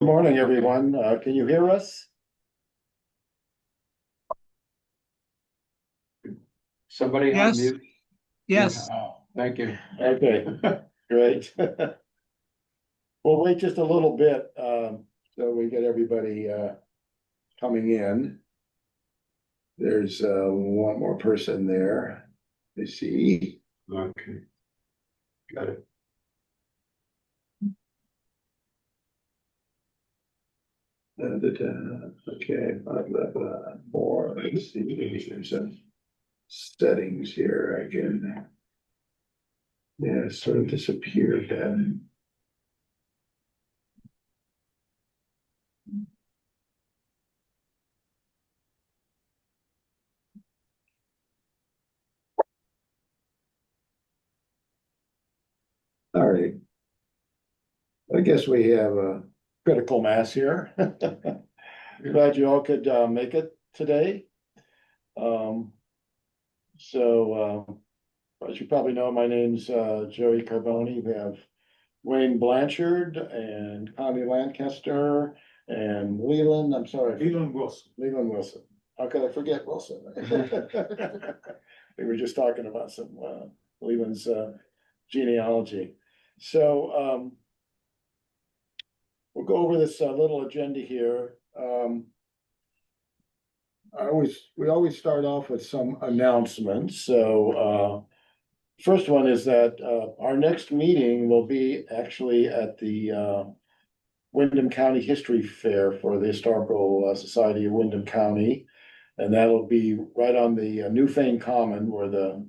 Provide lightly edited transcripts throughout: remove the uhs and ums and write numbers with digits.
Good morning, everyone. Can you hear us? Somebody on Yes, mute? yes. Oh, thank you. Okay, great. We'll wait just a little bit, so we get everybody, coming in. There's, one more person there. I see. Okay. Got it. Okay, more, let's see, there's some settings here, I can. Yeah, it sort of disappeared then. All right. I guess we have a critical mass here. Glad you all could make it today. As you probably know, my name's Joey Carboni. We have Wayne Blanchard and Connie Lancaster and Leland. I'm sorry. Leland Wilson. Leland Wilson. How could I forget Wilson? We were just talking about some Leland's genealogy. So we'll go over this little agenda here. We always start off with some announcements. So first one is that our next meeting will be actually at the Windham County History Fair for the Historical Society of Windham County. And that'll be right on the Newfane Common where the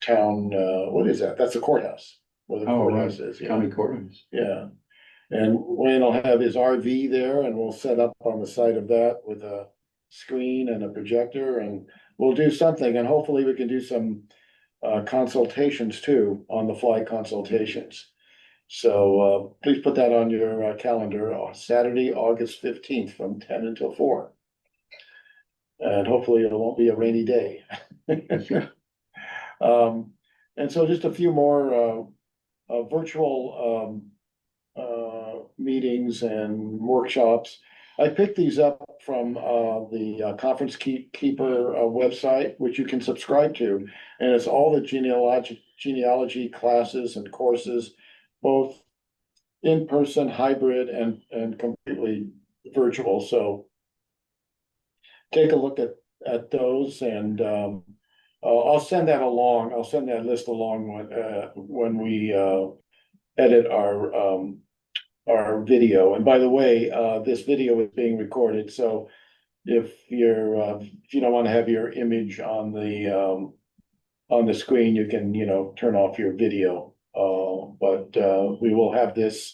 town, what is that? That's the courthouse, where the courthouse is. Yeah. County courthouse. Yeah. And Wayne will have his RV there and we'll set up on the side of that with a screen and a projector, and we'll do something, and hopefully we can do some consultations too, on the fly consultations. So please put that on your calendar, Saturday, August 15th from 10 until 4. And hopefully it won't be a rainy day. And so just a few more virtual meetings and workshops. I picked these up from the Conference Keeper website, which you can subscribe to, and it's all the genealogy classes and courses, both in person, hybrid, and completely virtual. So take a look at those, and I'll send that along. I'll send that list along when we edit our video. And by the way, this video is being recorded, so if you don't want to have your image on the screen, you can, turn off your video. But we will have this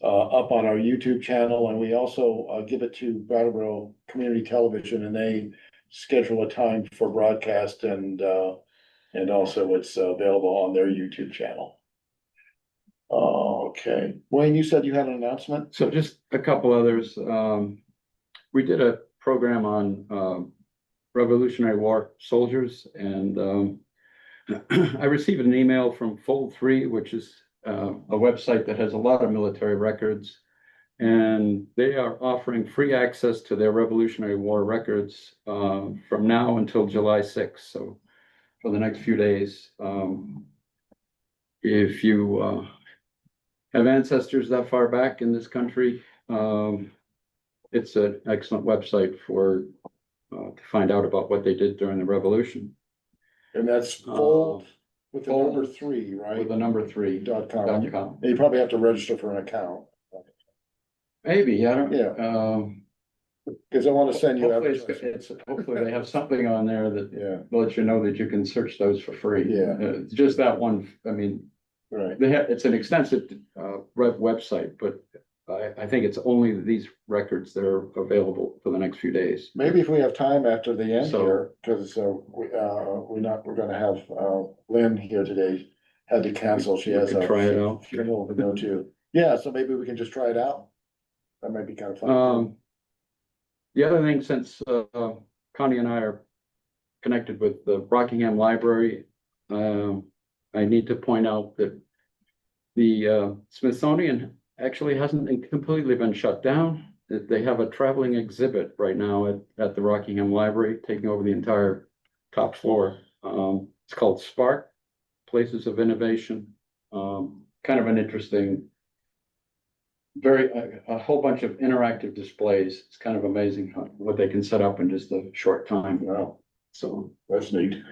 up on our YouTube channel, and we also give it to Brattleboro Community Television, and they schedule a time for broadcast, and also it's available on their YouTube channel. Okay, Wayne, you said you had an announcement? So just a couple others. We did a program on Revolutionary War soldiers, and I received an email from Fold 3, which is a website that has a lot of military records, and they are offering free access to their Revolutionary War records from now until July 6th. So for the next few days, if you have ancestors that far back in this country, it's an excellent website for to find out about what they did during the Revolution. And that's Fold with the number 3, right? With the number 3. .com. .com. You probably have to register for an account. Maybe, I don't. Yeah. Because I want to send you hopefully they have something on there that lets you know that you can search those for free. Yeah. Just that one. I mean, right. It's an extensive website, but I think it's only these records that are available for the next few days. Maybe if we have time after the end here, because we're going to have Lynn here today. Had to cancel. She has a try it out. funeral to go to. Yeah, so maybe we can just try it out. That might be kind of fun. The other thing, since Connie and I are connected with the Rockingham Library, I need to point out that The Smithsonian actually hasn't completely been shut down. They have a traveling exhibit right now at the Rockingham Library, taking over the entire top floor. It's called Spark, Places of Innovation. Kind of an interesting, a whole bunch of interactive displays. It's kind of amazing what they can set up in just a short time. Wow, So that's neat.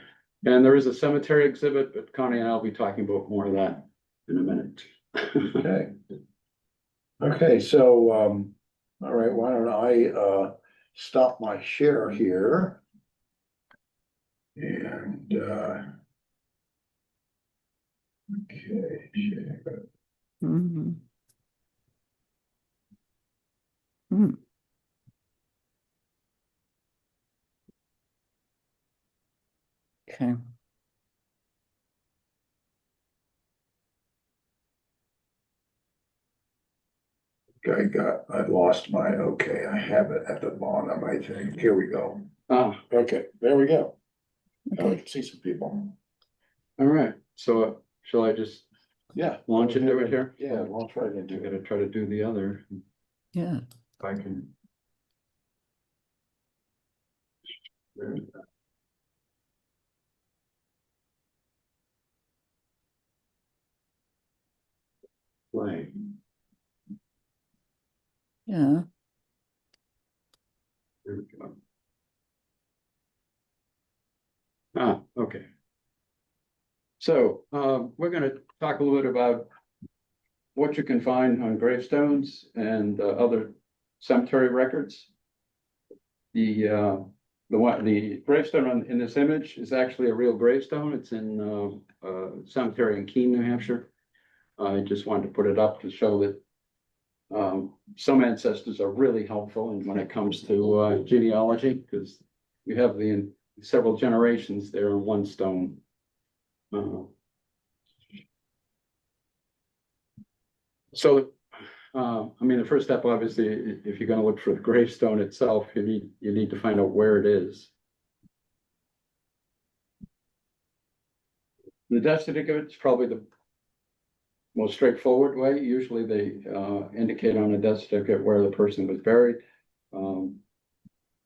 and there is a cemetery exhibit, but Connie and I will be talking about more of that in a minute. Okay. Okay, so, all right, why don't I, stop my share here? And, okay, share. Mhm. Hmm. Okay. I lost my, okay, I have it at the bottom, I think. Here we go. Ah, Okay, there we go. Now I Okay. can see some people. all right. So shall I just Yeah. launch into it here? Yeah, launch right I into it. gotta try to do the other. Yeah. If I can. There we go. Play. Yeah. There we go. Ah, okay. So we're going to talk a little bit about what you can find on gravestones and other cemetery records. The gravestone in this image is actually a real gravestone. It's in a cemetery in Keene, New Hampshire. I just wanted to put it up to show that some ancestors are really helpful and when it comes to genealogy, because you have the several generations there in one stone. So, I mean, the first step, obviously, if you're going to look for the gravestone itself, you need to find out where it is. The death certificate is probably the most straightforward way. Usually, they indicate on a death certificate where the person was buried.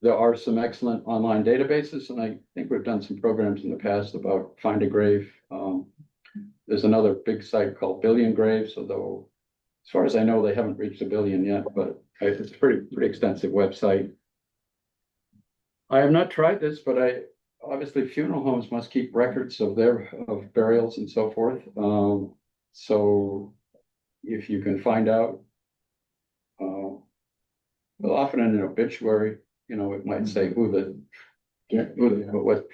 There are some excellent online databases, and I think we've done some programs in the past about Find a Grave. There's another big site called Billion Graves, although as far as I know, they haven't reached 1 billion yet, but it's a pretty extensive website. I have not tried this, but obviously funeral homes must keep records of burials and so forth. So if you can find out, well, often in an obituary, it might say what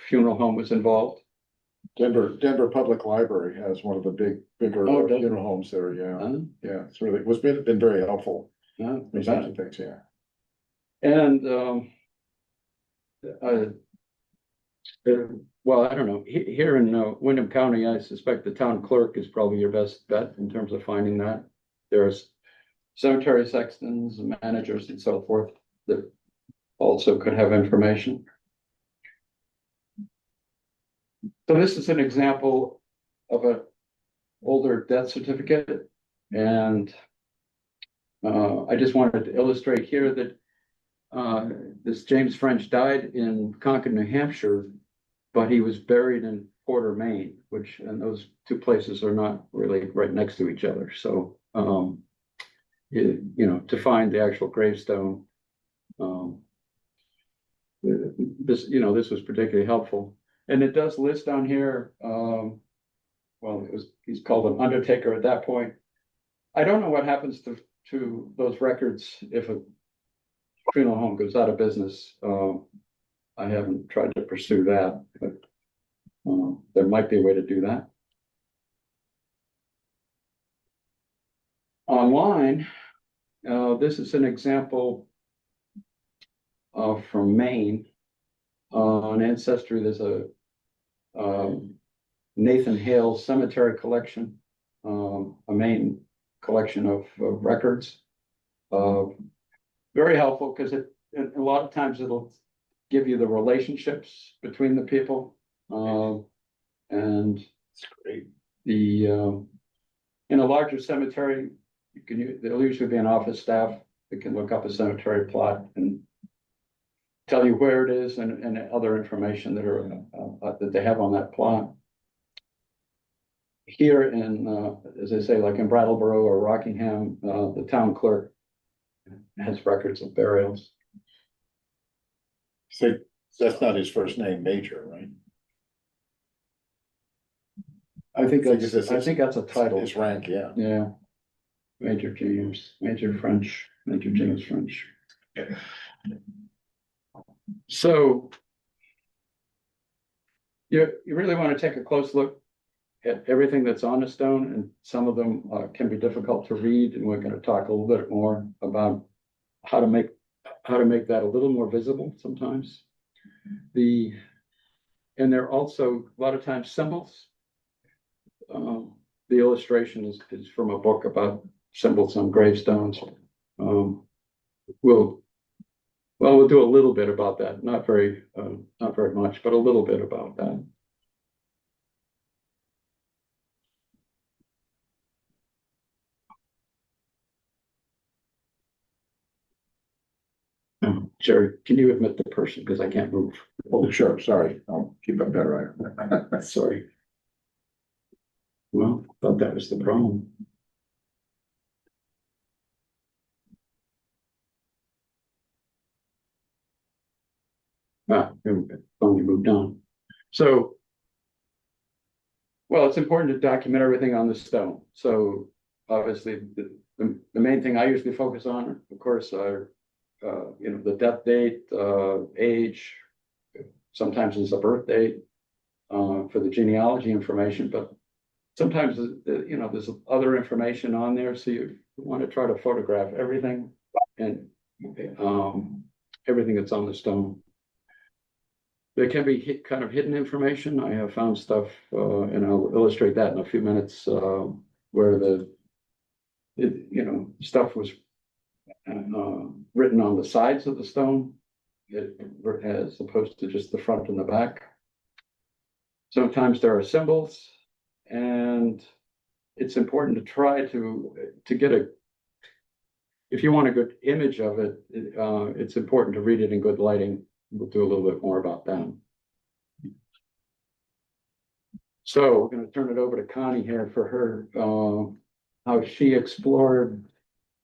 funeral home was involved. Denver Public Library has one of the bigger Oh, does it? funeral homes there, yeah. Huh? Yeah, it's been very helpful. Yeah, Those kinds of things, yeah. and well, I don't know. Here in Windham County, I suspect the town clerk is probably your best bet in terms of finding that. There's cemetery sextons, managers, and so forth that also could have information. So this is an example of an older death certificate, and I just wanted to illustrate here that this James French died in Concord, New Hampshire, but he was buried in Porter, Maine, and those two places are not really right next to each other. So, to find the actual gravestone, this was particularly helpful. And it does list on here, well, he's called an undertaker at that point. I don't know what happens to those records if a funeral home goes out of business. I haven't tried to pursue that, but there might be a way to do that. Online, this is an example from Maine. On Ancestry, there's a Nathan Hale cemetery collection, a Maine collection of records. Very helpful because a lot of times it'll give you the relationships between the people. And It's great. the In a larger cemetery, there'll usually be an office staff that can look up a cemetery plot and tell you where it is and other information that are, that they have on that plot. Here in, as I say, like in Brattleboro or Rockingham, the town clerk has records of burials. So that's not his first name, Major, right? I think Because that's, I think that's a title. His rank, yeah. Yeah. Major James, Major French, Major James French. So you really want to take a close look at everything that's on the stone, and some of them can be difficult to read, and we're going to talk a little bit more about how to make that a little more visible sometimes. And there are also a lot of times symbols. The illustration is from a book about symbols on gravestones. We'll do a little bit about that, not very much, but a little bit about that. Jerry, can you admit the person, because I can't move? Oh, sure, sorry, I'll keep it better. Sorry. Well, thought that was the problem. Finally moved on. So, well, it's important to document everything on the stone. So obviously the main thing I usually focus on, of course, are the death date, age, sometimes it's a birth date for the genealogy information, but sometimes there's other information on there, so you want to try to photograph everything and everything that's on the stone. There can be kind of hidden information. I have found stuff, and I'll illustrate that in a few minutes, where stuff was written on the sides of the stone, as opposed to just the front and the back. Sometimes there are symbols, and it's important to try to get if you want a good image of it, it's important to read it in good lighting. We'll do a little bit more about that. So we're going to turn it over to Connie here for her, how she explored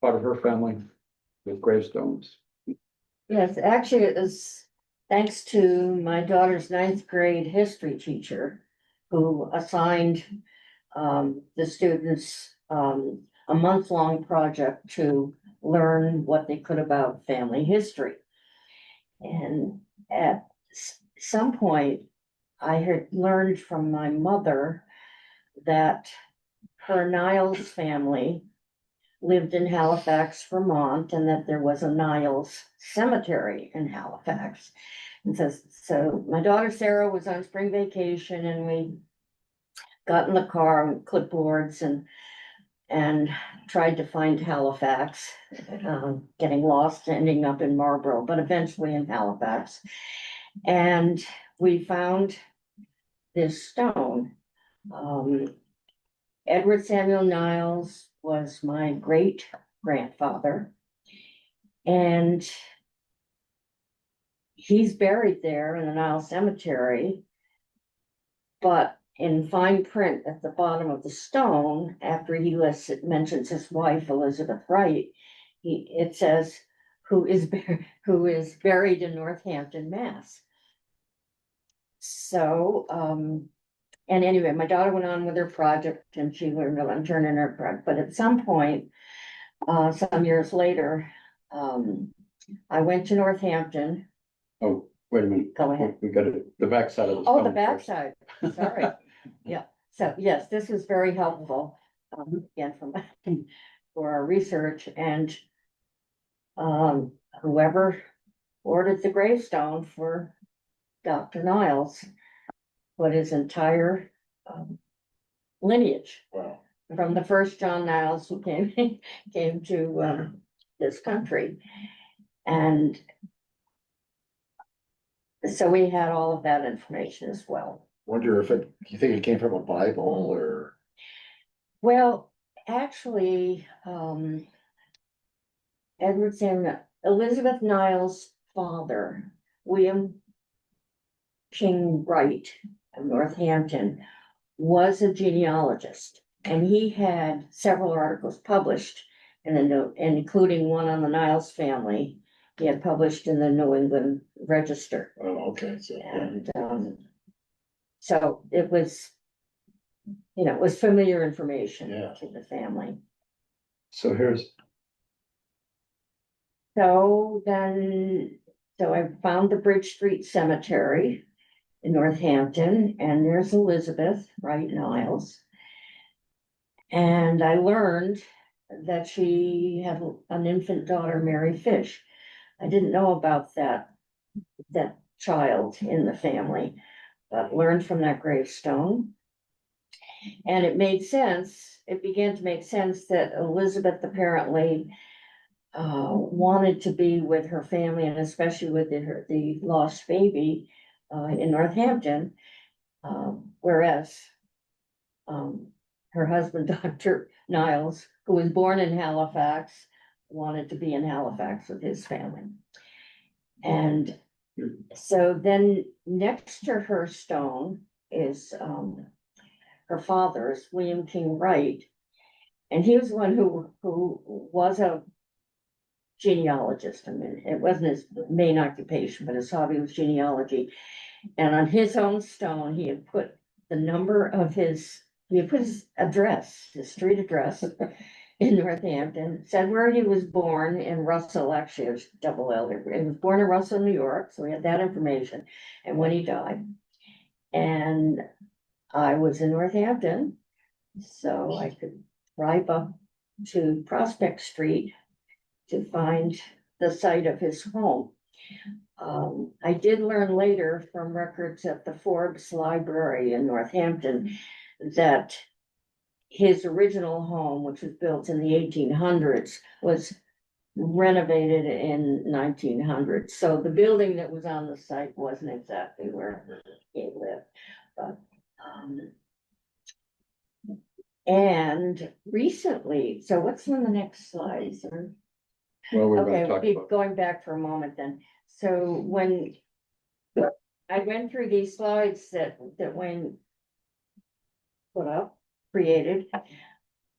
part of her family with gravestones. Yes, actually, it was thanks to my daughter's 9th grade history teacher, who assigned the students a month-long project to learn what they could about family history. And at some point, I had learned from my mother that her Niles family lived in Halifax, Vermont, and that there was a Niles cemetery in Halifax. And so my daughter Sarah was on spring vacation, and we got in the car with clipboards and tried to find Halifax, getting lost, ending up in Marlborough, but eventually in Halifax. And we found this stone. Edward Samuel Niles was my great grandfather, and he's buried there in the Niles Cemetery. But in fine print at the bottom of the stone, after he mentions his wife Elizabeth Wright, it says who is buried in Northampton, Mass. So, and anyway, my daughter went on with her project, and she learned to turn in her project. But at some point, some years later, I went to Northampton. Oh, wait a minute. Go ahead. We got the back side of the Oh, stone the back first. side. Sorry. Yeah. So yes, this is very helpful. Again, for our research, and whoever ordered the gravestone for Dr. Niles put his entire lineage. Wow. From the first John Niles who came to this country. And so we had all of that information as well. Wonder if you think it came from a Bible or? Well, actually, Elizabeth Niles' father, William King Wright of Northampton, was a genealogist, and he had several articles published in the note, including one on the Niles family. He had published in the New England Register, Oh, okay, so, yeah. and so it was, it was familiar information Yeah. to the family. So here's, So I found the Bridge Street Cemetery in Northampton, and there's Elizabeth Wright Niles. And I learned that she had an infant daughter, Mary Fish. I didn't know about that child in the family, but learned from that gravestone. And it made sense, it began to make sense that Elizabeth apparently wanted to be with her family, and especially with the lost baby in Northampton, whereas her husband, Dr. Niles, who was born in Halifax, wanted to be in Halifax with his family. And so then next to her stone is her father's, William King Wright. And he was one who was a genealogist. I mean, it wasn't his main occupation, but his hobby was genealogy. And on his own stone, he had put the number of he had put his address, his street address in Northampton, said where he was born in Russell, actually it was double L. He was born in Russell, New York, so we had that information, and when he died. And I was in Northampton, so I could drive up to Prospect Street to find the site of his home. I did learn later from records at the Forbes Library in Northampton that his original home, which was built in the 1800s, was renovated in 1900. So the building that was on the site wasn't exactly where he lived, but and recently, so what's on the next slide? well, we're Okay, gonna we'll talk be about, going back for a moment then. So when I went through these slides that Wayne created,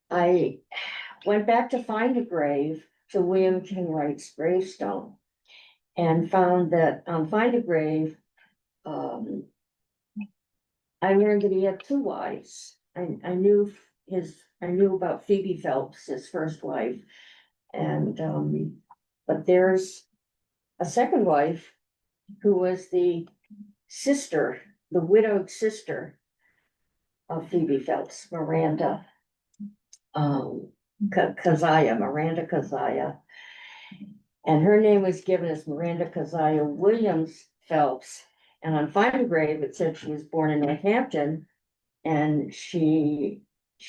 I went back to find a grave to William King Wright's gravestone, and found that on Find a Grave, I learned that he had two wives. I knew about Phoebe Phelps, his first wife, and but there's a second wife who was the widowed sister of Phoebe Phelps, Miranda Keziah. And her name was given as Miranda Keziah Williams Phelps. And on Find a Grave, it said she was born in Northampton, and she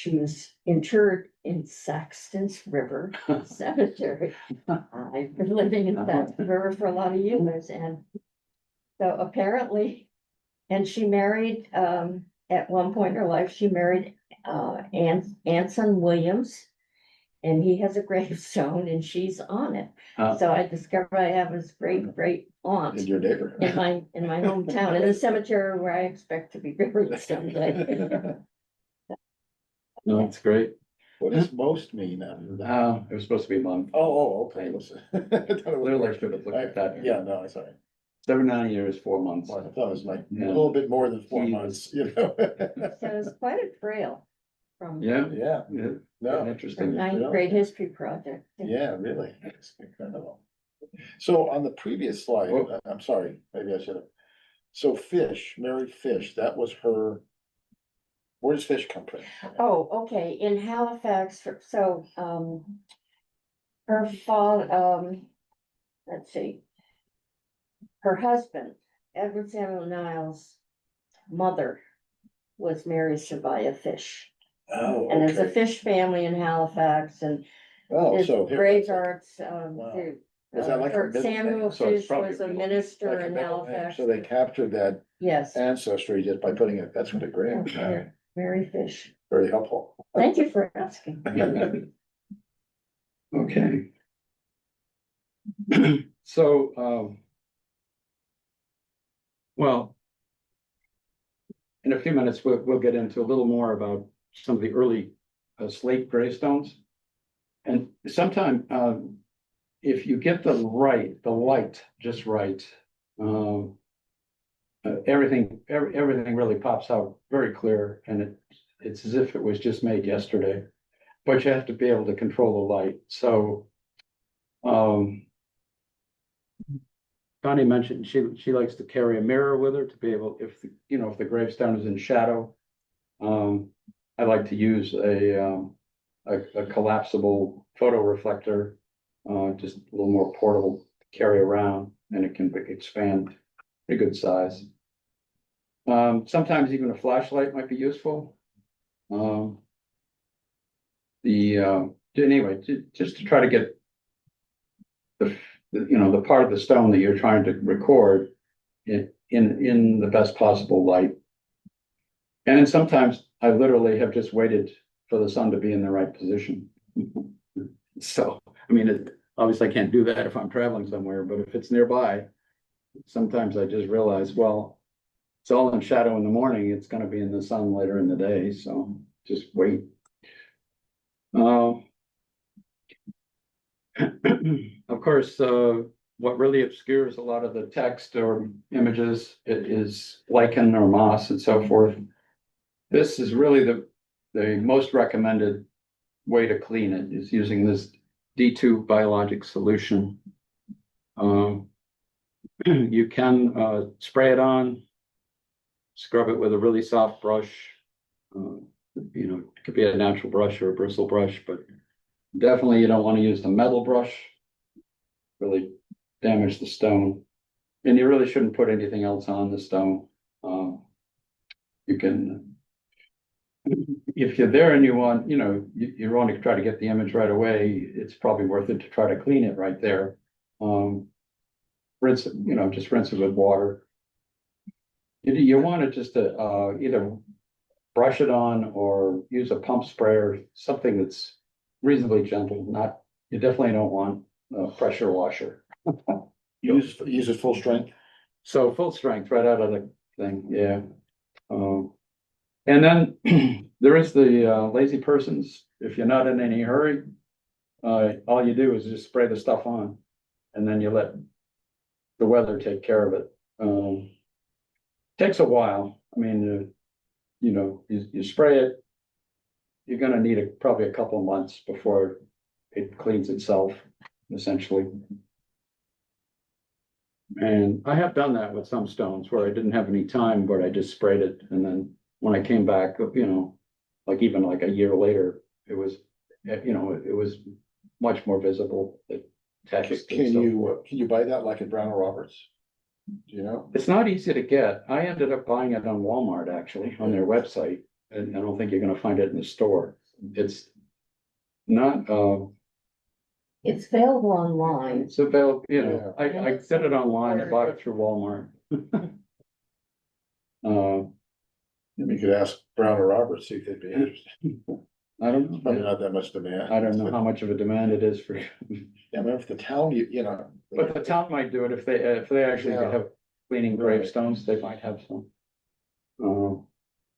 was interred in Saxton's River Cemetery. I've been living in Saxton's River for a lot of years, and so apparently, and she married, at one point in her life, she married Anson Williams, and he has a gravestone, and she's on it. So I discovered I have his great aunt In your neighborhood. in my hometown, in the cemetery where I expect to be buried someday. no, it's great. What does most mean? It was supposed to be a month. Oh, okay, listen. I thought it was- Literally should have looked at that. Yeah, no, sorry. 79 years, 4 months. Well, I thought it was like a Yeah. little bit more than 4 Jeez. months, So it's quite a trail from Yeah, Yeah, yeah, no, the interesting. ninth grade history project. yeah, really. It's incredible. So on the previous slide, Whoa. I'm sorry, maybe I should have. So Mary Fish, that was her. Where does Fish come from? Oh, okay, in Halifax, so, her father, let's see. Her husband, Edward Samuel Niles' mother was Mary Surviah Fish. Oh, And there's a okay. Fish family in Halifax, and Oh, there's so. here- graveyards, Wow. Was that like her middle Samuel name? So it's Fish probably was a middle- minister Like a in middle name. Halifax. So they captured that Yes. ancestry just by putting it, that's what a grave. Yeah. Very fish. Very helpful. Thank you for asking. Okay. So, well, in a few minutes, we'll get into a little more about some of the early slate gravestones. And sometime, if you get the light just right, everything really pops out very clear, and it's as if it was just made yesterday. But you have to be able to control the light. So, Connie mentioned she likes to carry a mirror with her to be able, if the gravestone is in shadow. I like to use a collapsible photo reflector, just a little more portable to carry around, and it can expand a good size. Sometimes even a flashlight might be useful. Anyway, just to try to get the part of the stone that you're trying to record in the best possible light. And then sometimes I literally have just waited for the sun to be in the right position. So, I mean, obviously I can't do that if I'm traveling somewhere, but if it's nearby, sometimes I just realize, well, it's all in shadow in the morning. It's going to be in the sun later in the day. So just wait. Of course, what really obscures a lot of the text or images is lichen or moss and so forth. This is really the most recommended way to clean it, is using this D2 biologic solution. You can spray it on, scrub it with a really soft brush. It could be a natural brush or a bristle brush, but definitely you don't want to use the metal brush. Really damage the stone. And you really shouldn't put anything else on the stone. You can, if you're there and you want to try to get the image right away, it's probably worth it to try to clean it right there. Rinse it, just rinse it with water. You want it just to either brush it on or use a pump sprayer, something that's reasonably gentle. You definitely don't want a pressure washer. Use it full strength. So full strength right out of the thing, yeah. And then there is the lazy persons. If you're not in any hurry, all you do is just spray the stuff on, and then you let the weather take care of it. Takes a while. I mean, you spray it. You're going to need probably a couple of months before it cleans itself, essentially. And I have done that with some stones where I didn't have any time, but I just sprayed it, and then when I came back, even like a year later, it was much more visible. The text. Can you buy that like at Brown & Roberts? Do you know? It's not easy to get. I ended up buying it on Walmart, actually, on their website, and I don't think you're going to find it in the store. It's not. It's available online. It's available. Yeah. I did it online. I bought it through Walmart. You could ask Brown & Roberts, see if they'd be interested. I don't know. Probably not that much demand. I don't know how much of a demand it is for. Yeah, I mean, if the town, But the town might do it if they actually Yeah. have cleaning Right. gravestones, they might have some.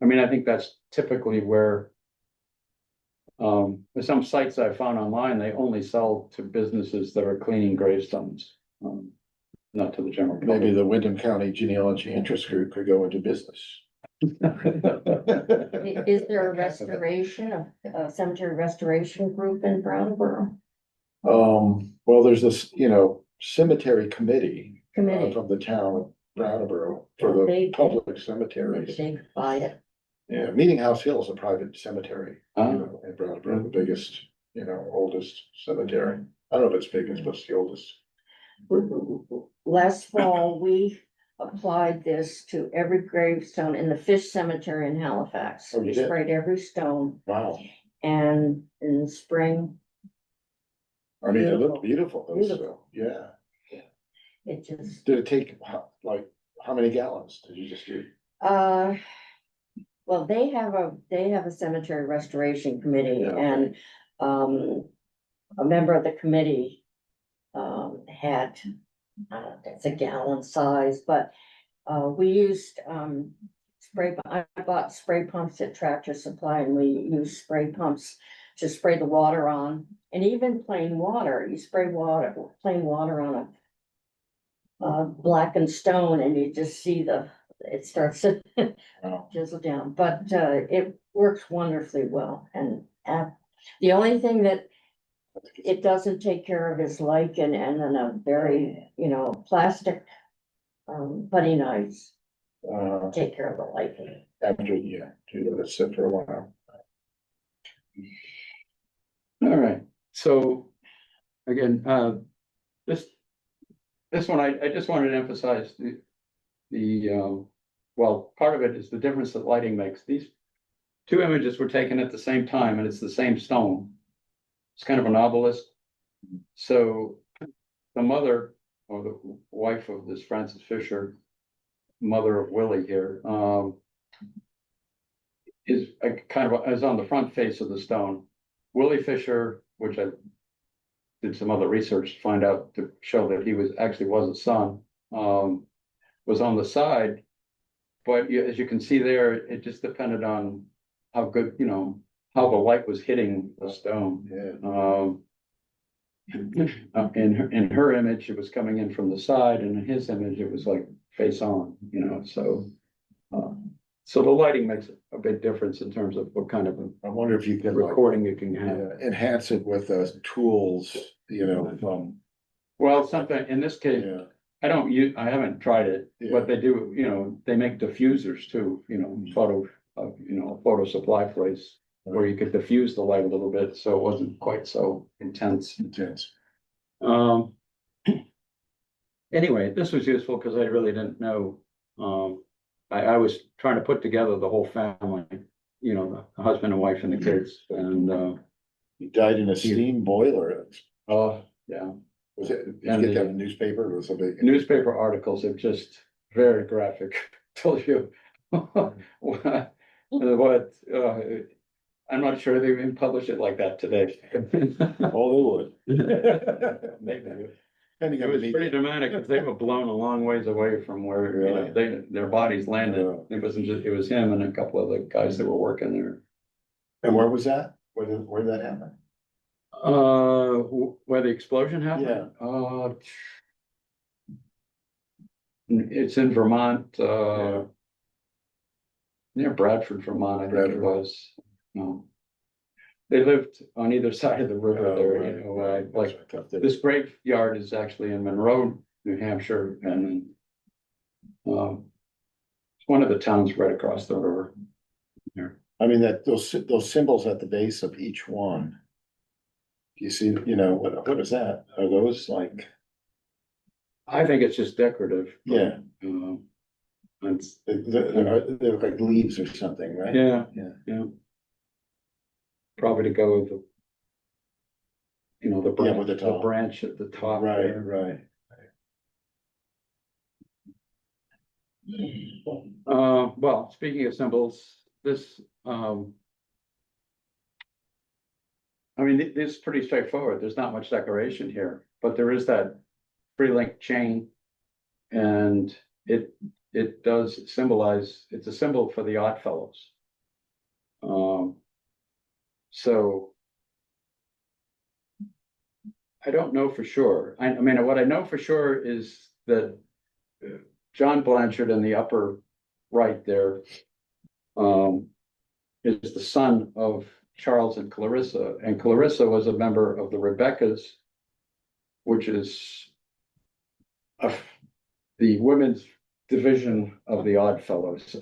I mean, I think that's typically where. There's some sites I found online, they only sell to businesses that are cleaning gravestones, not to the general public. maybe the Wyndham County Genealogy Interest Group could go into business. Is there a cemetery restoration group in Brattleboro? Well, there's this, cemetery committee Committee, from the town of Brattleboro for the They- public maybe cemeteries. they could buy it. Yeah, Meeting House Hill is a private cemetery, Oh. in Brattleboro, the biggest, oldest cemetery. I don't know if it's biggest, but it's the oldest. Last fall, we applied this to every gravestone in the Fish Cemetery in Halifax. Oh, you We did? sprayed every stone, Wow. and in the spring, I mean, it looked beautiful, though, so, Beautiful. yeah. it just, Did it take, how many gallons did you just do? Well, they have a cemetery restoration committee Yeah. and, a member of the committee, had, it's a gallon size, but, we used, I bought spray pumps at Tractor Supply and we used spray pumps to spray the water on, and even plain water, you spray plain water on a blackened stone and you just see it starts to Wow. drizzle down, but, it works wonderfully well, and, the only thing that it doesn't take care of is lichen and then a very, plastic, putty knives take care of the lichen. After, yeah, to let it sit for a while. All right, so again, this one, I just wanted to emphasize well, part of it is the difference that lighting makes. These two images were taken at the same time and it's the same stone. It's kind of an obelisk. So the mother or the wife of this Francis Fisher, mother of Willie here, is is on the front face of the stone. Willie Fisher, which I did some other research to find out to show that he was a son, was on the side. But as you can see there, it just depended on how good, how the light was hitting the stone. Yeah. In her image, it was coming in from the side, and in his image, it was like face on, so the lighting makes a big difference in terms of what kind of I wonder if you a could like, recording you can have. enhance it with tools, Well, something, in this case, yeah. I haven't tried it, but they do, they make diffusers too, photo supply place where you could diffuse the light a little bit, so it wasn't quite so intense. Intense. Anyway, this was useful because I really didn't know. I was trying to put together the whole family, the husband and wife and the kids, and He died in a steam boiler. yeah. Was it, did you And get that the- in the newspaper or something? Newspaper articles are just very graphic. Tells you what, I'm not sure they even publish it like that today. Oh, they would. Maybe. Depending It on was the pretty media. dramatic because they were blown a long ways away from where, Really? their bodies landed. Yeah. It wasn't just, it was him and a couple of the guys that were working there. And where was that? Where did that happen? Where the explosion happened? It's in Vermont, Yeah. near Bradford, Vermont, I think it Bradford. was. No. They lived on either side of the river Oh, there, right. like That's what I thought. this graveyard is actually in Monroe, New Hampshire, and it's one of the towns right across the river. Here. I mean, those symbols at the base of each one. Do you see, what is that? Are those like, I think it's just decorative. But, yeah, it's, they're like leaves or something, right? yeah, Yeah. yeah. Probably to go with the branch, with the top. branch at the top. Right, there. right. Well, speaking of symbols, this, I mean, this is pretty straightforward. There's not much decoration here, but there is that free link chain. And it does symbolize, it's a symbol for the Oddfellows. So I don't know for sure. I mean, what I know for sure is that John Blanchard in the upper right there is the son of Charles and Clarissa was a member of the Rebeccas, which is the women's division of the Oddfellows.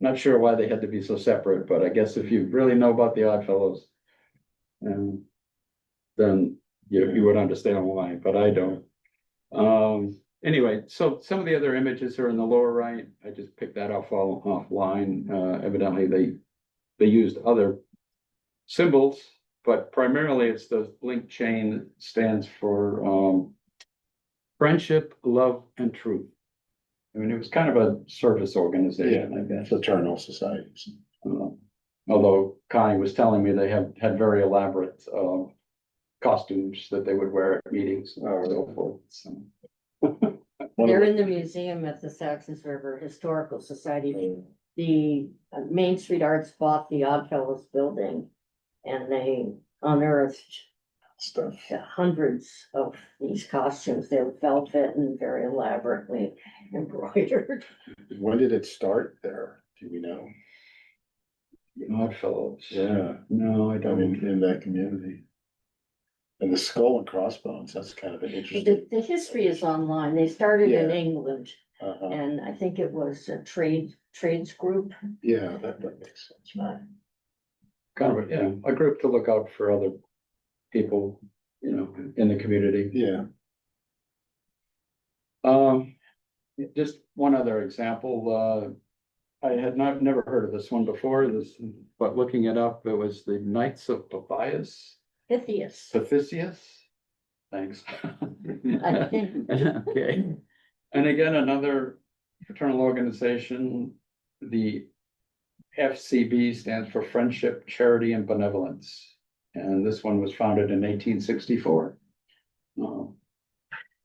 Not sure why they had to be so separate, but I guess if you really know about the Oddfellows, then you would understand why, but I don't. Anyway, so some of the other images are in the lower right. I just picked that off offline. Evidently, they used other symbols, but primarily it's the link chain that stands for friendship, love, and truth. I mean, it was kind of a service organization, I guess. Fraternal societies. Uh, Although Connie was telling me they had very elaborate, costumes that they would wear at meetings and so forth, so. One They're of in the museum at the Saxons River Historical Society. The Main Street Arts bought the Oddfellows building and they unearthed the stuff. hundreds of these costumes. They're velvet and very elaborately embroidered. When did it start there? Do we know? Oddfellows. Yeah, No, I I don't. mean, in that community. And the skull and crossbones, that's kind of an interesting. The history is online. They started in Yeah. England Uh-huh. and I think it was a trades group. Yeah, that makes sense. But Kind of, a group to look out for other people, in the community. Yeah, Just one other example, I had never heard of this one before, but looking it up, it was the Knights of Pythias. Pythias. Pythias? Thanks. I think. Okay, and again, another fraternal organization, the FCB stands for Friendship, Charity and Benevolence. And this one was founded in 1864.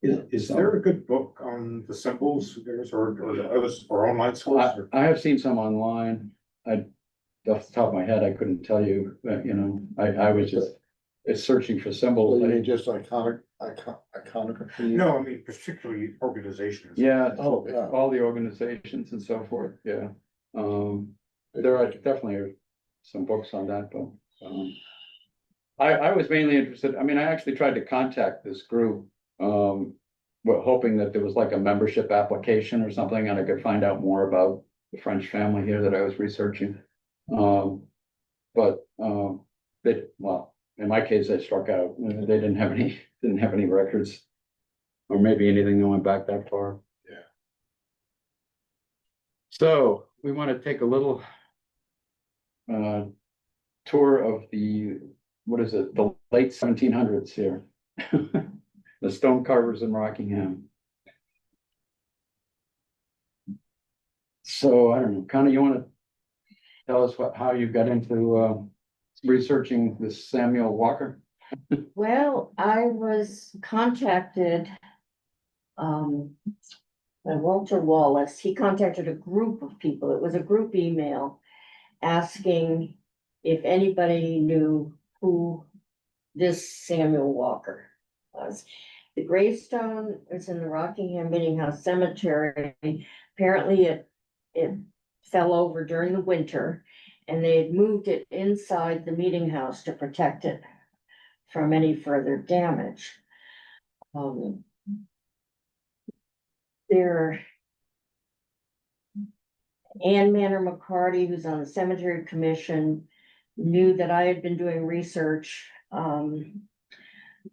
Is there a good book on the symbols or online source? I have seen some online. Off the top of my head, I couldn't tell you, but I was just searching for well, symbols. you mean just iconography? No, I mean particularly organizations. Yeah, Oh, yeah. all the organizations and so forth, yeah. There are definitely some books on that, but, I was mainly interested, I mean, I actually tried to contact this group, hoping that there was like a membership application or something, and I could find out more about the French family here that I was researching. But, well, in my case, they struck out, they didn't have any records. Or maybe anything that went back that far. Yeah. So we want to take a little tour of what is it, the late 1700s here. The stone carvers in Rockingham. So I don't know, Connie, you want to tell us how you got into researching this Samuel Walker? Well, I was contacted by Walter Wallace. He contacted a group of people. It was a group email asking if anybody knew who this Samuel Walker was. The gravestone is in the Rockingham Meeting House Cemetery. Apparently it fell over during the winter and they had moved it inside the meeting house to protect it from any further damage. Ann Manor McCarty, who's on the cemetery commission, knew that I had been doing research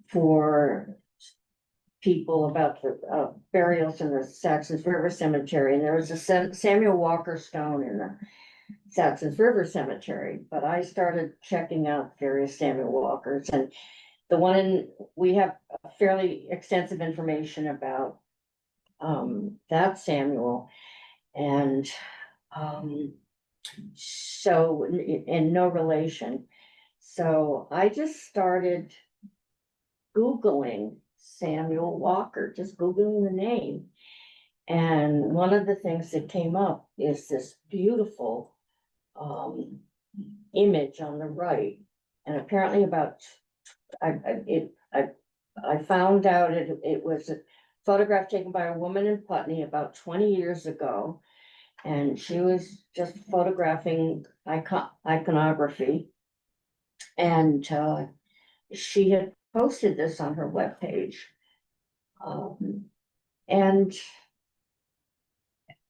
for people about the burials in the Saxons River Cemetery, and there was a Samuel Walker stone in the Saxons River Cemetery, but I started checking out various Samuel Walkers, and we have fairly extensive information about that Samuel, and so in no relation. So I just started Googling Samuel Walker, just Googling the name. And one of the things that came up is this beautiful image on the right. And apparently I found out it was a photograph taken by a woman in Putney about 20 years ago. And she was just photographing iconography. And she had posted this on her webpage. And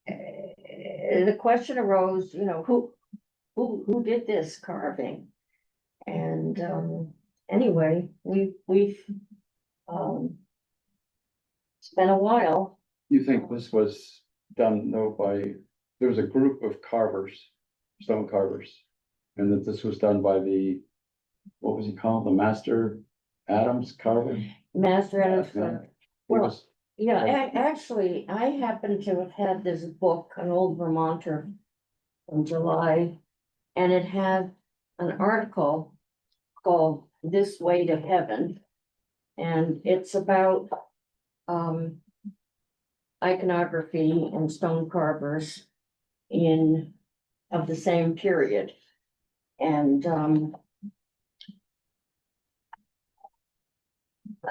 the question arose, who did this carving? And anyway, we've it's been a while. You think this was done though there was a group of stone carvers, and that this was done by what was he called? The Master Adams carver? Master Adams, Yeah. well, Was Yeah, actually, I happen to have had this book, an old Vermonter from July, and it had an article called This Way to Heaven. And it's about iconography and stone carvers in of the same period. And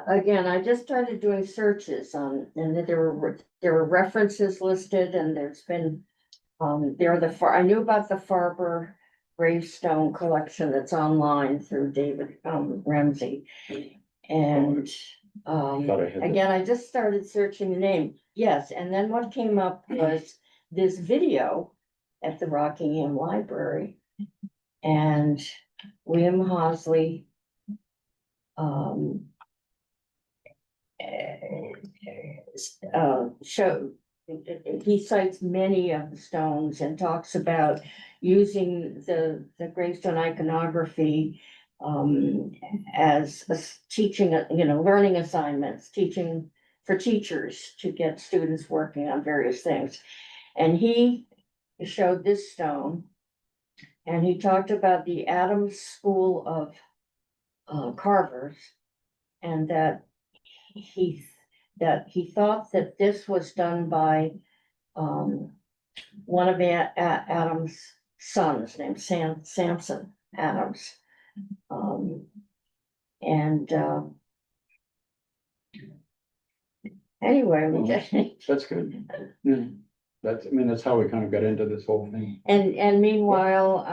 again, I just started doing searches on, and there were references listed, and there's been I knew about the Farber Gravestone collection that's online through David Ramsey. And Thought I had that. again, I just started searching the name. Yes, and then what came up was this video at the Rockingham Library. And William Hosley show, he cites many of the stones and talks about using the gravestone iconography as teaching, learning assignments, teaching for teachers to get students working on various things. And he showed this stone, and he talked about the Adams School of carvers, and that he thought that this was done by one of Adams' sons named Samson Adams. And anyway, That's good. Yeah. That's how we kind of got into this whole thing. and meanwhile,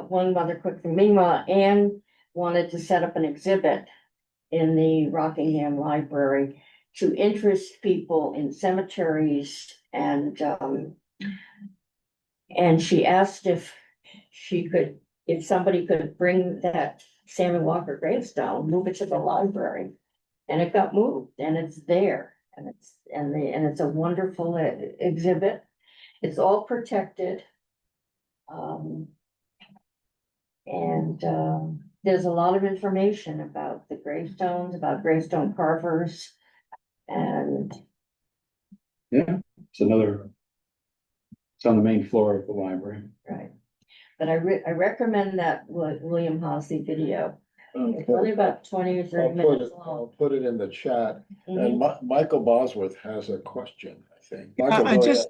one other quick thing, meanwhile, Anne wanted to set up an exhibit in the Rockingham Library to interest people in cemeteries, and she asked if somebody could bring that Samuel Walker gravestone, move it to the library. And it got moved, and it's there, and it's a wonderful exhibit. It's all protected. There's a lot of information about the gravestones, about gravestone carvers, and Yeah, it's on the main floor of the library. right. But I recommend that William Hosley video. It's only about 20 or 30 minutes I'll long. put it in the chat. Mhm. And Michael Bosworth has a question, I think. I Michael, go just-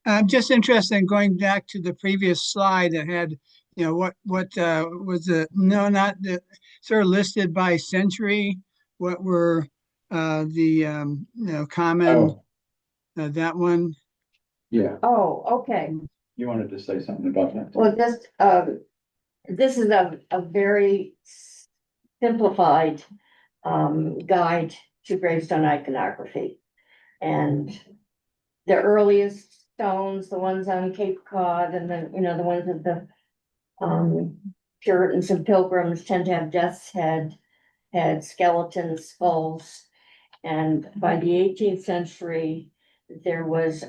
ahead. I'm just interested in going back to the previous slide that had, what was not the sort of listed by century, what were the common, Oh, that one. yeah, Oh, okay. you wanted to say something about that. Well, this is a very simplified guide to gravestone iconography. And the earliest stones, the ones on Cape Cod, and then, the ones of the Puritans and Pilgrims tend to have death's head, skeletons, skulls. And by the 18th century, there was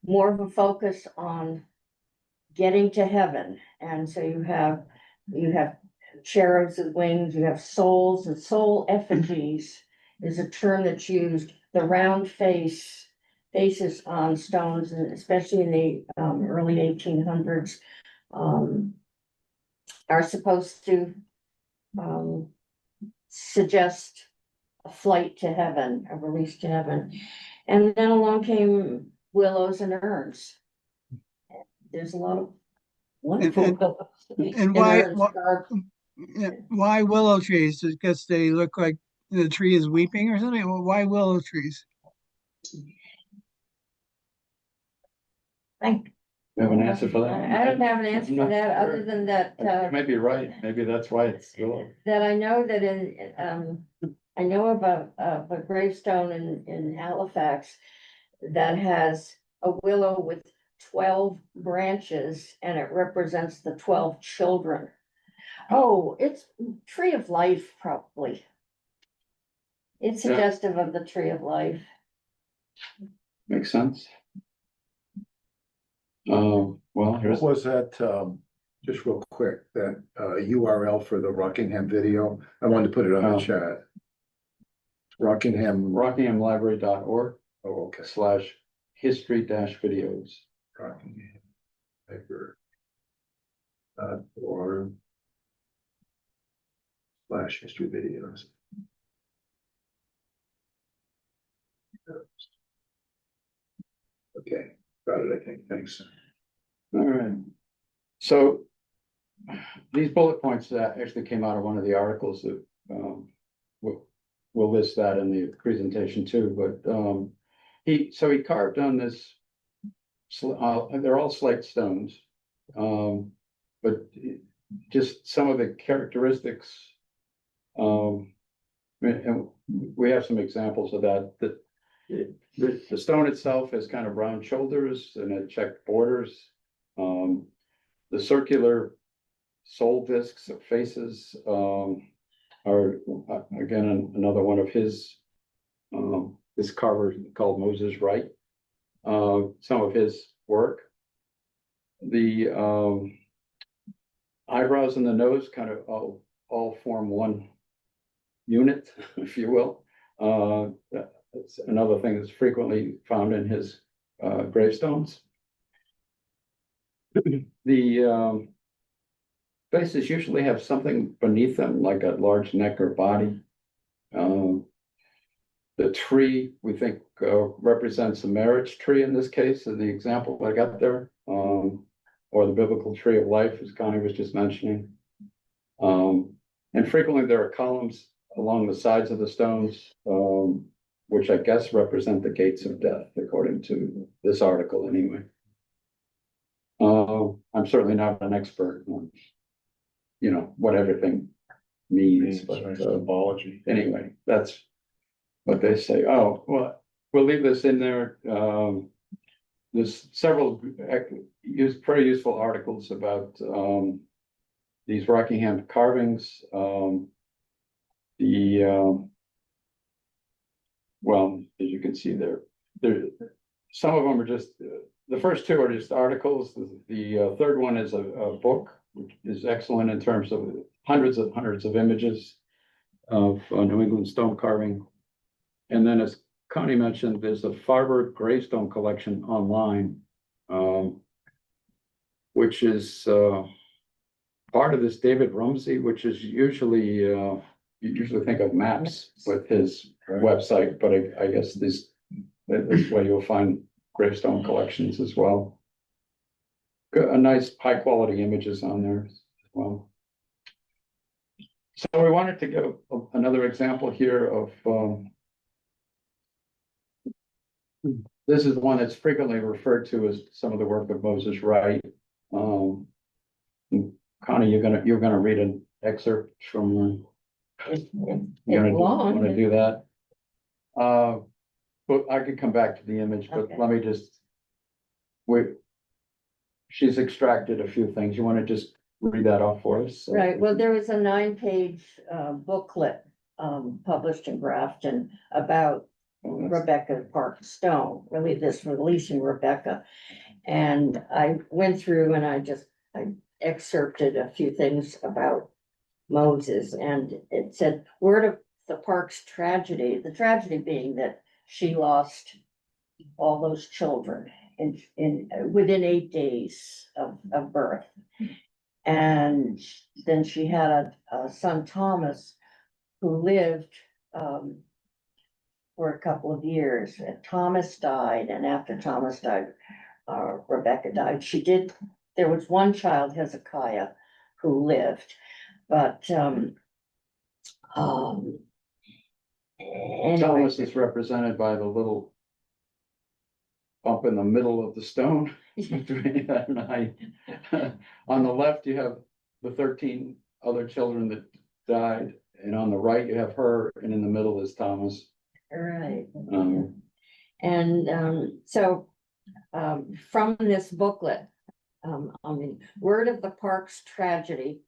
more of a focus on getting to heaven. And so you have cherubs with wings, you have souls, and soul effigies is a term that's used. The round faces on stones, and especially in the early 1800s, are supposed to suggest a flight to heaven, a release to heaven. And then along came willows and urns. There's a lot of wonderful And- willows. and why- urns why- are- Why willow trees? Because they look like the tree is weeping or something? Well, why willow trees? I You have an answer for that? I don't have an answer for that, other than that, You might be right. Maybe that's why it's willow. that I know that I know about a gravestone in Halifax that has a willow with 12 branches, and it represents the 12 children. Oh, it's tree of life, probably. It's Yeah. suggestive of the tree of life. Makes sense. Well, What here's, was that, just real quick, that URL for the Rockingham video? I wanted to put it on the Oh. chat. Rockingham. rockinghamlibrary.org Oh, okay. /history-videos. Rockingham Paper. Or /history videos. Okay, got it, I think, thanks. All right. So these bullet points actually came out of one of the articles that we'll list that in the presentation too, but he carved on this, they're all slate stones, but just some of the characteristics, and we have some examples of that, the stone itself has kind of round shoulders and it checked borders. The circular soul discs of faces are again another one of his. This carver called Moses Wright. Some of his work. The eyebrows and the nose kind of all form one unit, if you will. That's another thing that's frequently found in his gravestones. The faces usually have something beneath them, like a large neck or body. The tree, we think, represents a marriage tree in this case, in the example I got there, or the biblical tree of life, as Connie was just mentioning. And frequently there are columns along the sides of the stones, which I guess represent the gates of death, according to this article anyway. I'm certainly not an expert on, what everything means, but Symbology. anyway, that's what they say. Oh, well, we'll leave this in there. There's several very useful articles about these Rockingham carvings. Well, as you can see there, some of them are just, the first two are just articles. The third one is a book, which is excellent in terms of hundreds of images of New England stone carving. And then, as Connie mentioned, there's a Farber Gravestone collection online, which is part of this David Rumsey, which is usually, you usually think of maps with his website, but I guess this way you'll find gravestone collections as well. A nice high quality images on there as well. So we wanted to give another example here of, this is one that's frequently referred to as some of the work of Moses Wright. Connie, you're gonna read an excerpt from. Want to do that? But I could come back to the image, but Okay. let me just. She's extracted a few things. You want to just read that off for us? Right, well, there was a 9-page booklet published in Grafton about Rebecca Park Stone, really this releasing Rebecca. And I went through and I excerpted a few things about Moses, and it said, word of the Park's tragedy, the tragedy being that she lost all those children within 8 days of birth. And then she had a son, Thomas, who lived for a couple of years. Thomas died, and after Thomas died, Rebecca died. There was one child, Hezekiah, who lived, but anyway. Thomas is represented by the little bump in the middle of the stone between that and I. On the left, you have the 13 other children that died, and on the right, you have her, and in the middle is Thomas. Right. So from this booklet, word of the Park's tragedy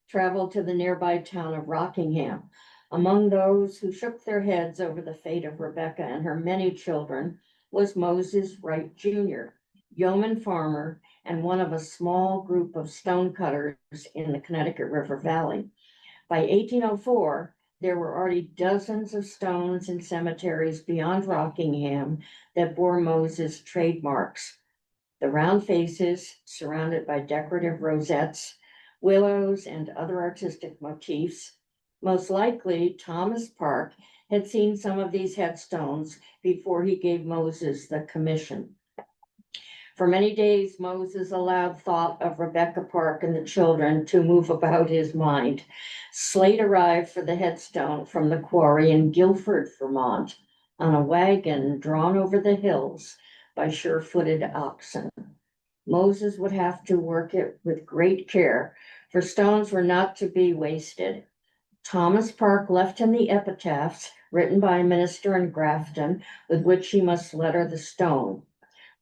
traveled to the nearby town of Rockingham. Among those who shook their heads over the fate of Rebecca and her many children was Moses Wright Jr., yeoman farmer and one of a small group of stonecutters in the Connecticut River Valley. By 1804, there were already dozens of stones in cemeteries beyond Rockingham that bore Moses' trademarks. The round faces, surrounded by decorative rosettes, willows, and other artistic motifs. Most likely, Thomas Park had seen some of these headstones before he gave Moses the commission. For many days, Moses allowed thought of Rebecca Park and the children to move about his mind. Slate arrived for the headstone from the quarry in Guilford, Vermont, on a wagon drawn over the hills by sure-footed oxen. Moses would have to work it with great care, for stones were not to be wasted. Thomas Park left him the epitaphs written by a minister in Grafton, with which he must letter the stone.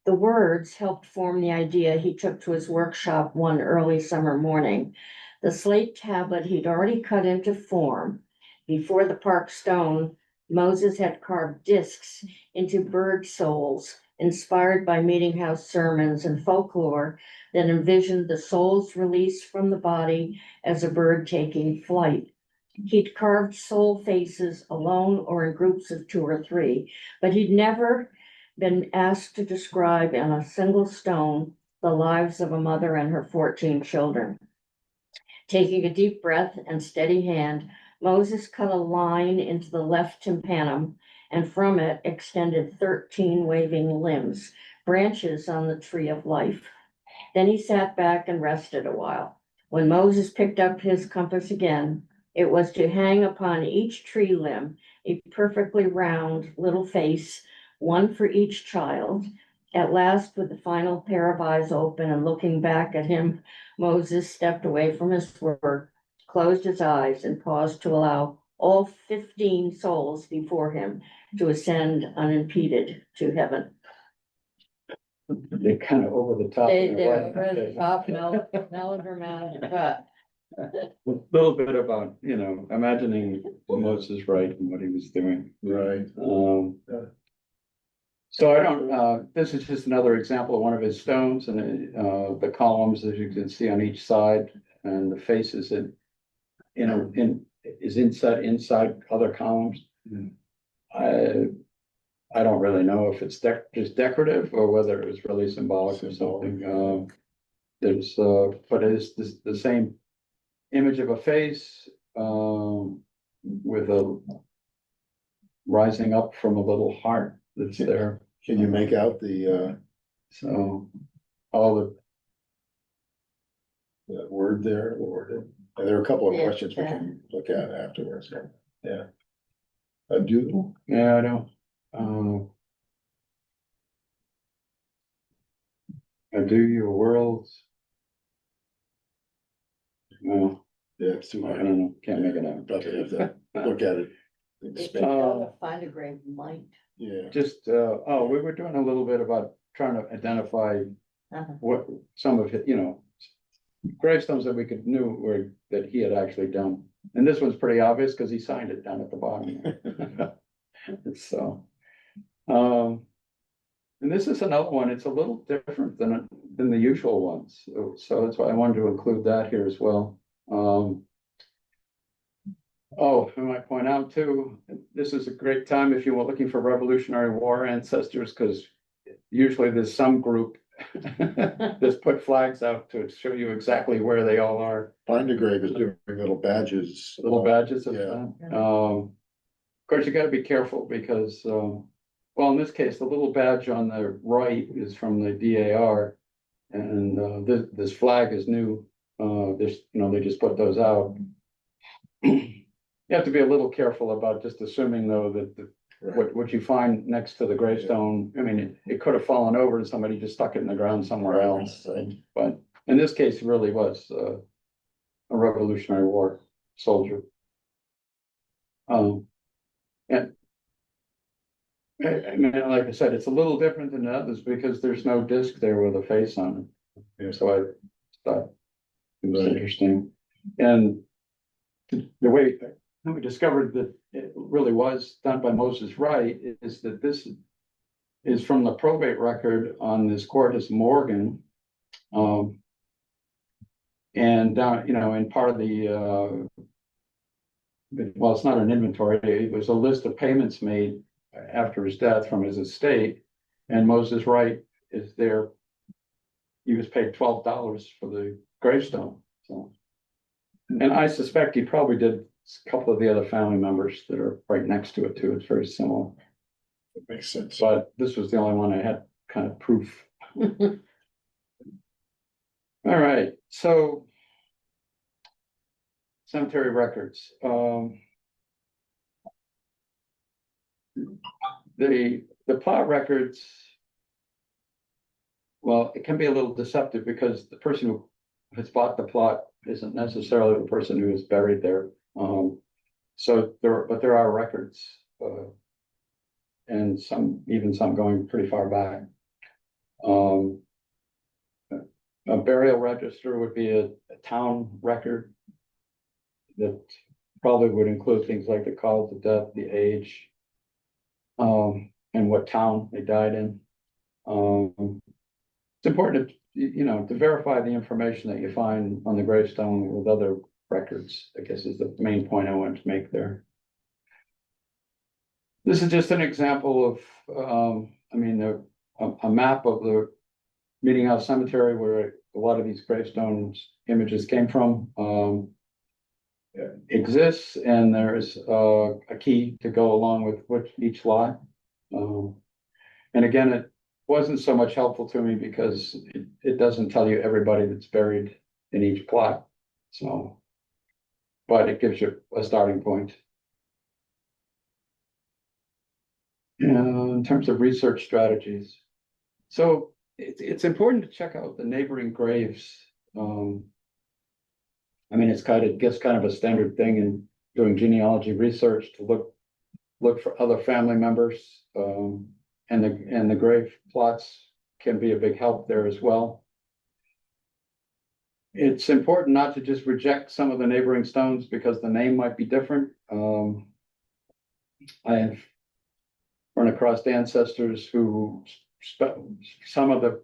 The words helped form the idea he took to his workshop one early summer morning. The slate tablet he'd already cut into form. Before the Park stone, Moses had carved discs into bird souls, inspired by meeting house sermons and folklore that envisioned the soul's release from the body as a bird taking flight. He'd carved soul faces alone or in groups of 2 or 3, but he'd never been asked to describe in a single stone the lives of a mother and her 14 children. Taking a deep breath and steady hand, Moses cut a line into the left tympanum, and from it extended 13 waving limbs, branches on the tree of life. Then he sat back and rested a while. When Moses picked up his compass again, it was to hang upon each tree limb a perfectly round little face, one for each child. At last, with the final pair of eyes open and looking back at him, Moses stepped away from his work, closed his eyes, and paused to allow all 15 souls before him to ascend unimpeded to heaven. They're kind of over the top. They were over the top, melodramatic, but A little bit about, imagining Moses right and what he was doing. Right. So I don't, this is just another example of one of his stones, and the columns, as you can see on each side, and the faces is inside other columns. I don't really know if it's just decorative or whether it was really symbolic or something. But it is the same image of a face with a rising up from a little heart that's there. Can you make out So all the word there, or there are a couple of Yeah, questions we can look at afterwards. Yeah. A doodle. yeah, I don't. I do your worlds. Well, Yeah, it's too I hard. don't know, can't make it out. Probably have to look at it. if Expand. you know to find a grave might. Yeah. Just, we were doing a little bit about trying to identify Uh-huh. what some of it, gravestones that we knew that he had actually done. And this one's pretty obvious because he signed it down at the bottom. So, and this is another one. It's a little different than the usual ones. So that's why I wanted to include that here as well. I might point out too, this is a great time if you were looking for Revolutionary War ancestors, because usually there's some group that's put flags out to show you exactly where they all are. Find a grave is doing little badges. Little badges of Yeah. that. Of course, you gotta be careful because, in this case, the little badge on the right is from the DAR. And this flag is new. They just put those out. You have to be a little careful about just assuming though that Right. what you find next to the gravestone, I mean, it could have fallen over and somebody just stuck it in the ground somewhere else. But in this case, it really was a Revolutionary War soldier. And I mean, like I said, it's a little different than the others because there's no disc there with a face on it. Yeah. So I thought it was Right. interesting. And the way we discovered that it really was done by Moses Wright is that this is from the probate record on this Cortis Morgan. And down, in part of the well, it's not an inventory, it was a list of payments made after his death from his estate. And Moses Wright is there. He was paid $12 for the gravestone, so. And I suspect he probably did a couple of the other family members that are right next to it too. It's very similar. It makes sense. But this was the only one I had kind of proof. All right, so cemetery records. The plot records, well, it can be a little deceptive because the person who has bought the plot isn't necessarily the person who is buried there. So there are records, and even some going pretty far back. A burial register would be a town record that probably would include things like the cause of death, the age, and what town they died in. It's important to verify the information that you find on the gravestone with other records, I guess is the main point I wanted to make there. This is just an example of, a map of the Meeting House Cemetery where a lot of these gravestones images came from. Exists, and there's a key to go along with each lot. And again, it wasn't so much helpful to me because it doesn't tell you everybody that's buried in each plot. So, but it gives you a starting point. In terms of research strategies, so it's important to check out the neighboring graves. It's kind of a standard thing in doing genealogy research to look for other family members, and the grave plots can be a big help there as well. It's important not to just reject some of the neighboring stones because the name might be different. I have run across ancestors who some of the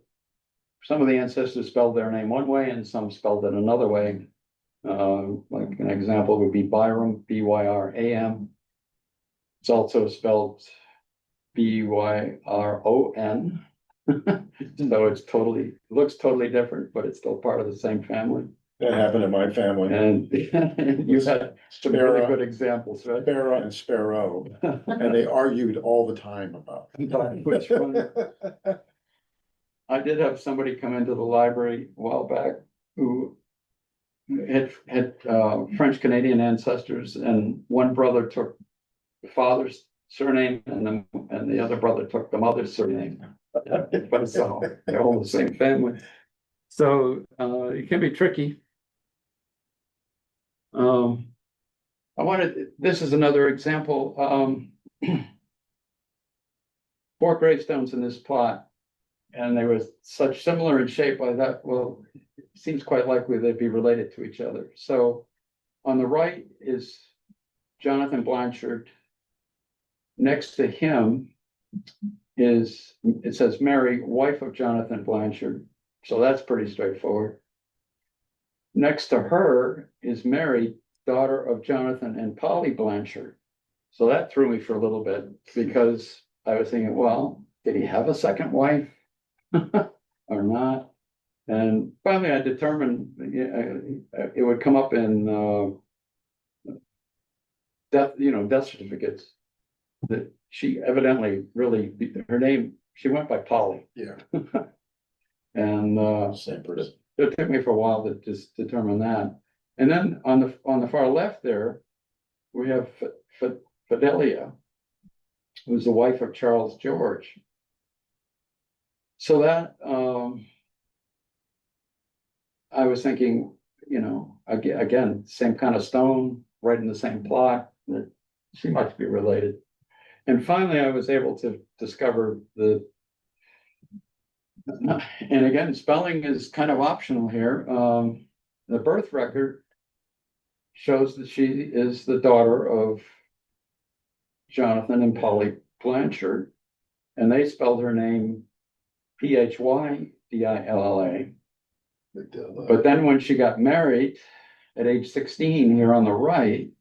ancestors spelled their name one way and some spelled it another way. Like an example would be Byram, B-Y-R-A-M. It's also spelled B-Y-R-O-N. So it looks totally different, but it's still part of the same family. That happened in my family. And you've had some really good examples, right? Sparrow and Sparrow, and they argued all the time about Which one? I did have somebody come into the library a while back who had French Canadian ancestors, and one brother took the father's surname, and the other brother took the mother's surname. But so they're all the same family. So it can be tricky. This is another example. 4 gravestones in this plot, and they were such similar in shape. I thought, well, it seems quite likely they'd be related to each other. So on the right is Jonathan Blanchard. Next to him it says Mary, wife of Jonathan Blanchard. So that's pretty straightforward. Next to her is Mary, daughter of Jonathan and Polly Blanchard. So that threw me for a little bit because I was thinking, well, did he have a second wife or not? And finally I determined it would come up in death certificates that she evidently her name, she went by Polly. Yeah. And Same person. it took me for a while to just determine that. And then on the far left there, we have Fidelia, who's the wife of Charles George. So that I was thinking, again, same kind of stone, right in the same plot, that she must be related. And finally, I was able to discover and again, spelling is kind of optional here. The birth record shows that she is the daughter of Jonathan and Polly Blanchard, and they spelled her name Phydilla. But then when she got married at age 16 here on the right,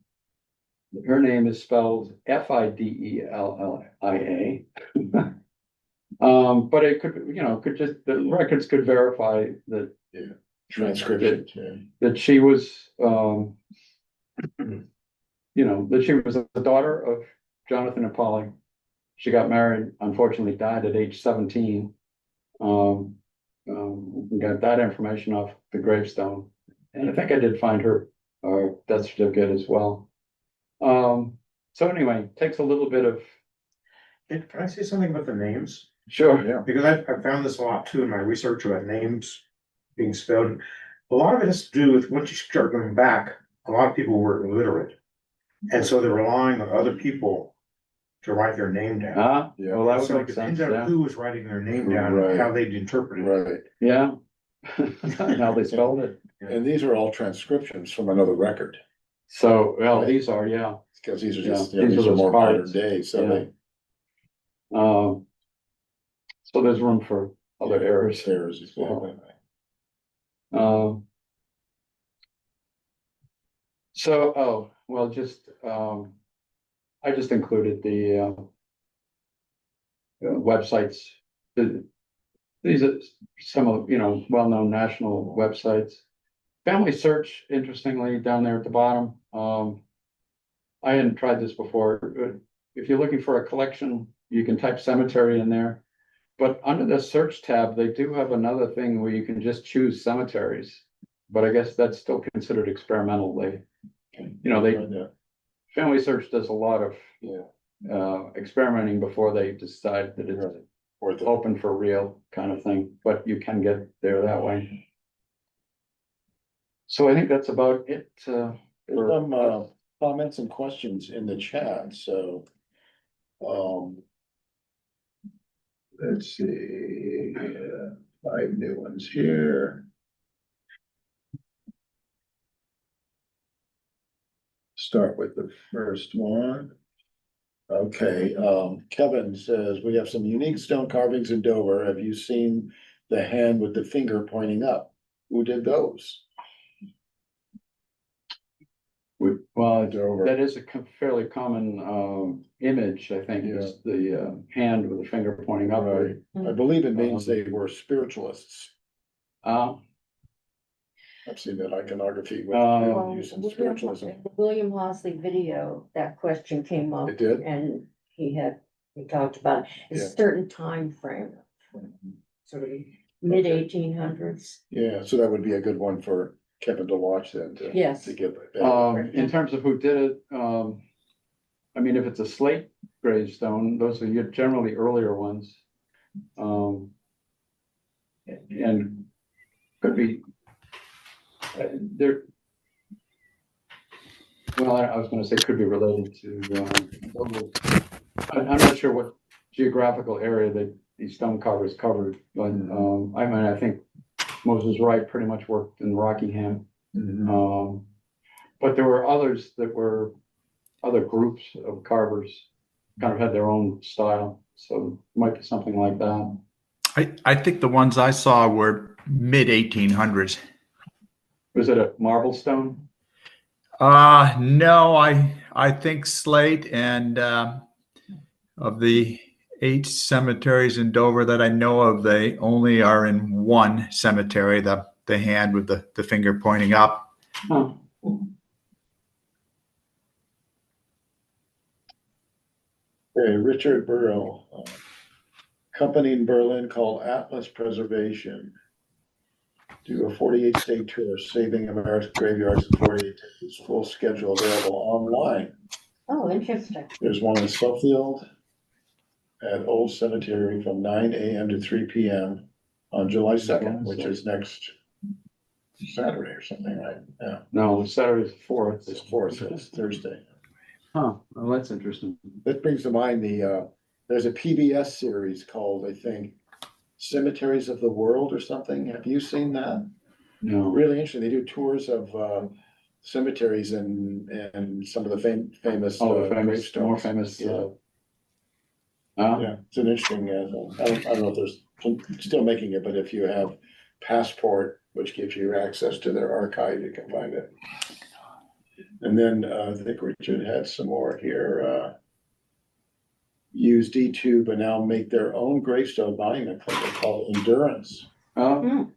her name is spelled Fidellia. But it could, could just, the records could verify that Transcription, yeah. that she was, that she was the daughter of Jonathan and Polly. She got married, unfortunately died at age 17. We got that information off the gravestone. And I think I did find her death certificate as well. So anyway, takes a little bit of. Can I say something about the names? Sure. Yeah. Because I found this a lot too in my research about names being spelled. A lot of it has to do with once you start going back, a lot of people were illiterate. And so they're relying on other people to write their name down. Yeah. Well, that would So it make sense. depends on Yeah. who was writing their name down Right. and how they'd interpret it. Right. Yeah. How they spelled it. And these are all transcriptions from another record, So, well, Right. these are, yeah. because these are just, Yeah, these these are are those more modern cards. days, so Yeah. they. So there's room for other errors. Errors as well. I just included the websites. These are some of, well-known national websites. Family Search, interestingly, down there at the bottom. I hadn't tried this before, but if you're looking for a collection, you can type cemetery in there. But under the search tab, they do have another thing where you can just choose cemeteries. But I guess that's still considered experimental. Family Search does a lot of experimenting before they decide that it's open for real kind of thing, but you can get there that way. So I think that's about it. Some comments and questions in the chat, so. Let's see, 5 new ones here. Start with the first one. Okay, Kevin says, we have some unique stone carvings in Dover. Have you seen the hand with the finger pointing up? Who did those? Well, Dover. that is a fairly common image, I think, is the hand with the finger pointing upward. Right, I believe it means they were spiritualists. I've seen that iconography with Well, use in spiritualism. the William Hosley video, that question came up. It did? And he talked about a Yeah. certain time frame, sort of mid 1800s. Yeah, so that would be a good one for Kevin to watch then. Yes. To get. In terms of who did it, I mean, if it's a slate gravestone, those are generally earlier ones. And could be there. Well, I was going to say could be related to. I'm not sure what geographical area that these stone carvers covered, but I think Moses Wright pretty much worked in Rockingham. But there were others that were other groups of carvers, kind of had their own style. So it might be something like that. I think the ones I saw were mid 1800s. Was it a marble stone? No, I think slate, and of the 8 cemeteries in Dover that I know of, they only are in one cemetery, the hand with the finger pointing up. Huh. Okay, Richard Burrell, company in Berlin called Atlas Preservation. Do a 48-state tour, saving American graveyards in 48 days. Full schedule available online. Oh, interesting. There's one in Suffield at Old Cemetery from 9 a.m. to 3 p.m. on July 2nd, which is next Saturday or something, right? Yeah, No, Saturday's the 4th. it's 4th, it's Thursday. Huh. Well, that's interesting. That brings to mind there's a PBS series called, I think, Cemeteries of the World or something. Have you seen that? No. Really interesting. They do tours of cemeteries and some of the famous. More gravestones. famous. Yeah. Yeah, it's an interesting. I don't know if there's still making it, but if you have Passport, which gives you access to their archive, you can find it. And then I think Richard had some more here. Use D2, but now make their own gravestone monument called Endurance. Oh,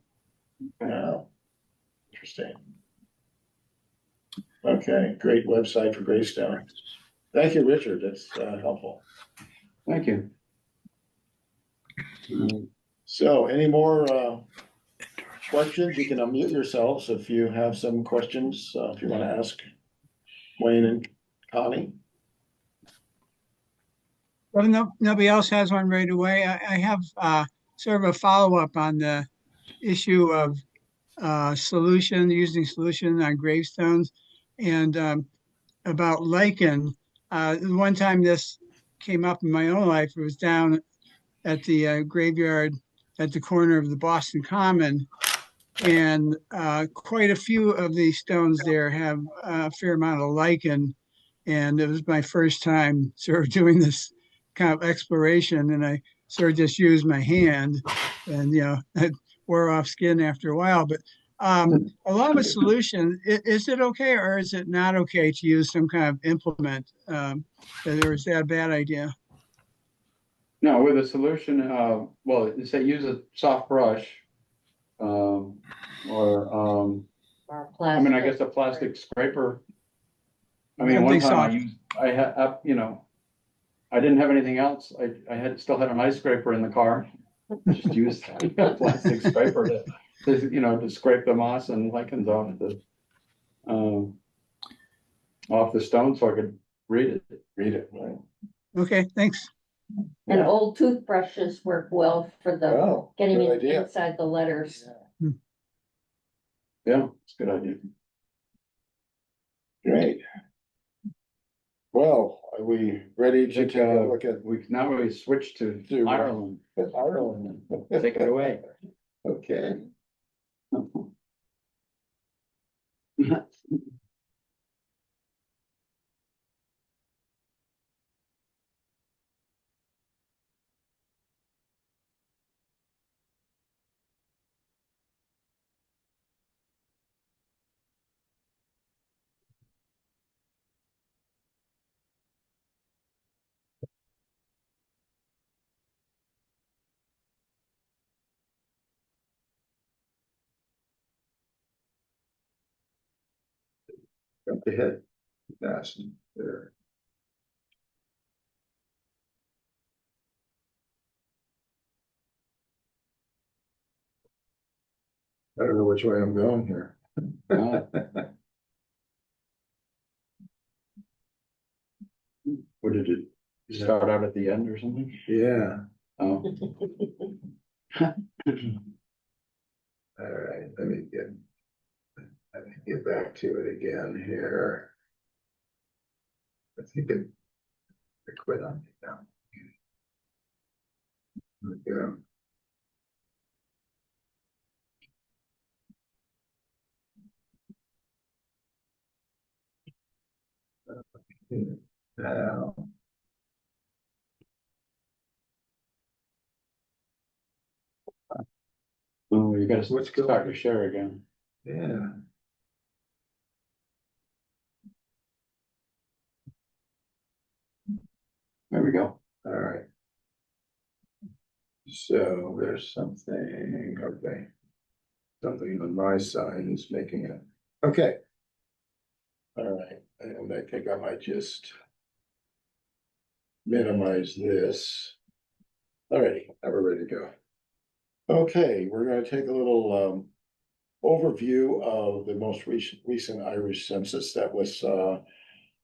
Wow, interesting. Okay, great website for gravestone. Thank you, Richard. That's helpful. thank you. So any more questions? You can unmute yourselves if you have some questions, if you want to ask Wayne and Connie. Well, no, nobody else has one right away. I have sort of a follow-up on the issue of using solution on gravestones and about lichen. One time this came up in my own life, it was down at the graveyard at the corner of the Boston Common. And quite a few of these stones there have a fair amount of lichen. And it was my first time sort of doing this kind of exploration. And I sort of just used my hand and, it wore off skin after a while. But along with solution, is it okay or is it not okay to use some kind of implement? Or is that a bad idea? No, with a solution, well, you say use a soft brush. Or, Or I mean, I plastic. guess a plastic scraper. I Something mean, one time soft. I had, I didn't have anything else. Still had an ice scraper in the car. Just used a plastic scraper to scrape the moss and lichens off the stone so I could read it. Right. Okay, thanks. And Yeah. old toothbrushes work well for the Oh, getting good it idea. inside the letters. Yeah, it's a good idea. Great. Well, are we ready to take a look at We've now really switched to Ireland. Ireland? Take it away. Okay. Jump ahead fast there. I don't know which way I'm going here. What did it start out at the end or something? Yeah. Oh. All right, let me get back to it again here. I think it quit on me now. There we go. Now, Oh, you gotta What's start going- to share again. yeah. There we go. All right. So there's something, okay. Something on my side is making it, okay. All right, and I think I might just minimize this. All righty, now we're ready to go. Okay, we're gonna take a little overview of the most recent Irish census that was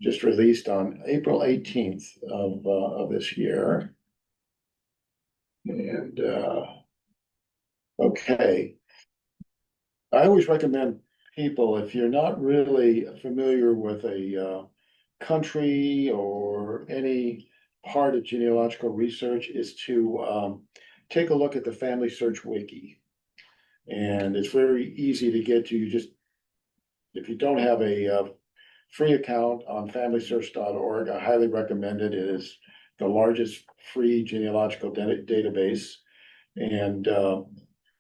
just released on April 18th of this year. And okay, I always recommend people, if you're not really familiar with a country or any part of genealogical research, is to take a look at the Family Search Wiki. And it's very easy to get to. You just, if you don't have a free account on familysearch.org, I highly recommend it. It is the largest free genealogical database, and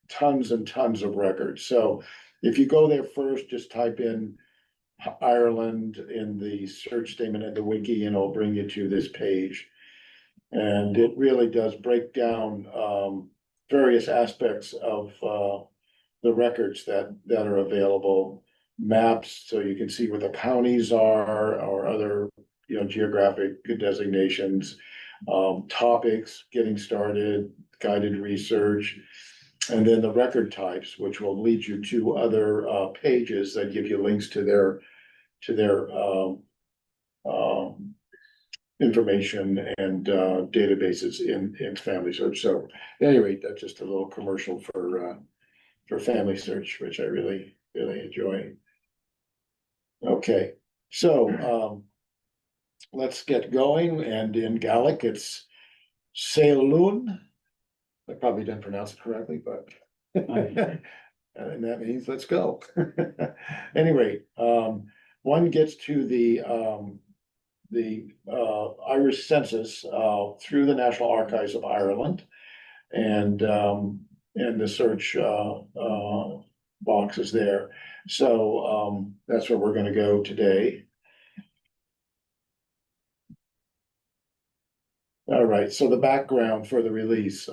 tons and tons of records. So if you go there first, just type in Ireland in the search statement in the wiki, and it'll bring you to this page. And it really does break down various aspects of the records that are available. Maps, so you can see where the counties are, or other, geographic designations. Topics, getting started, guided research. And then the record types, which will lead you to other pages that give you links to their information and databases in Family Search. So at any rate, that's just a little commercial for Family Search, which I really enjoy. Okay, so let's get going. And in Gaelic, it's Seilun. I probably didn't pronounce it correctly, but and that means let's go. Anyway, one gets to the Irish Census through the National Archives of Ireland, and the search box is there. So that's where we're going to go today. All right, so the background for the release.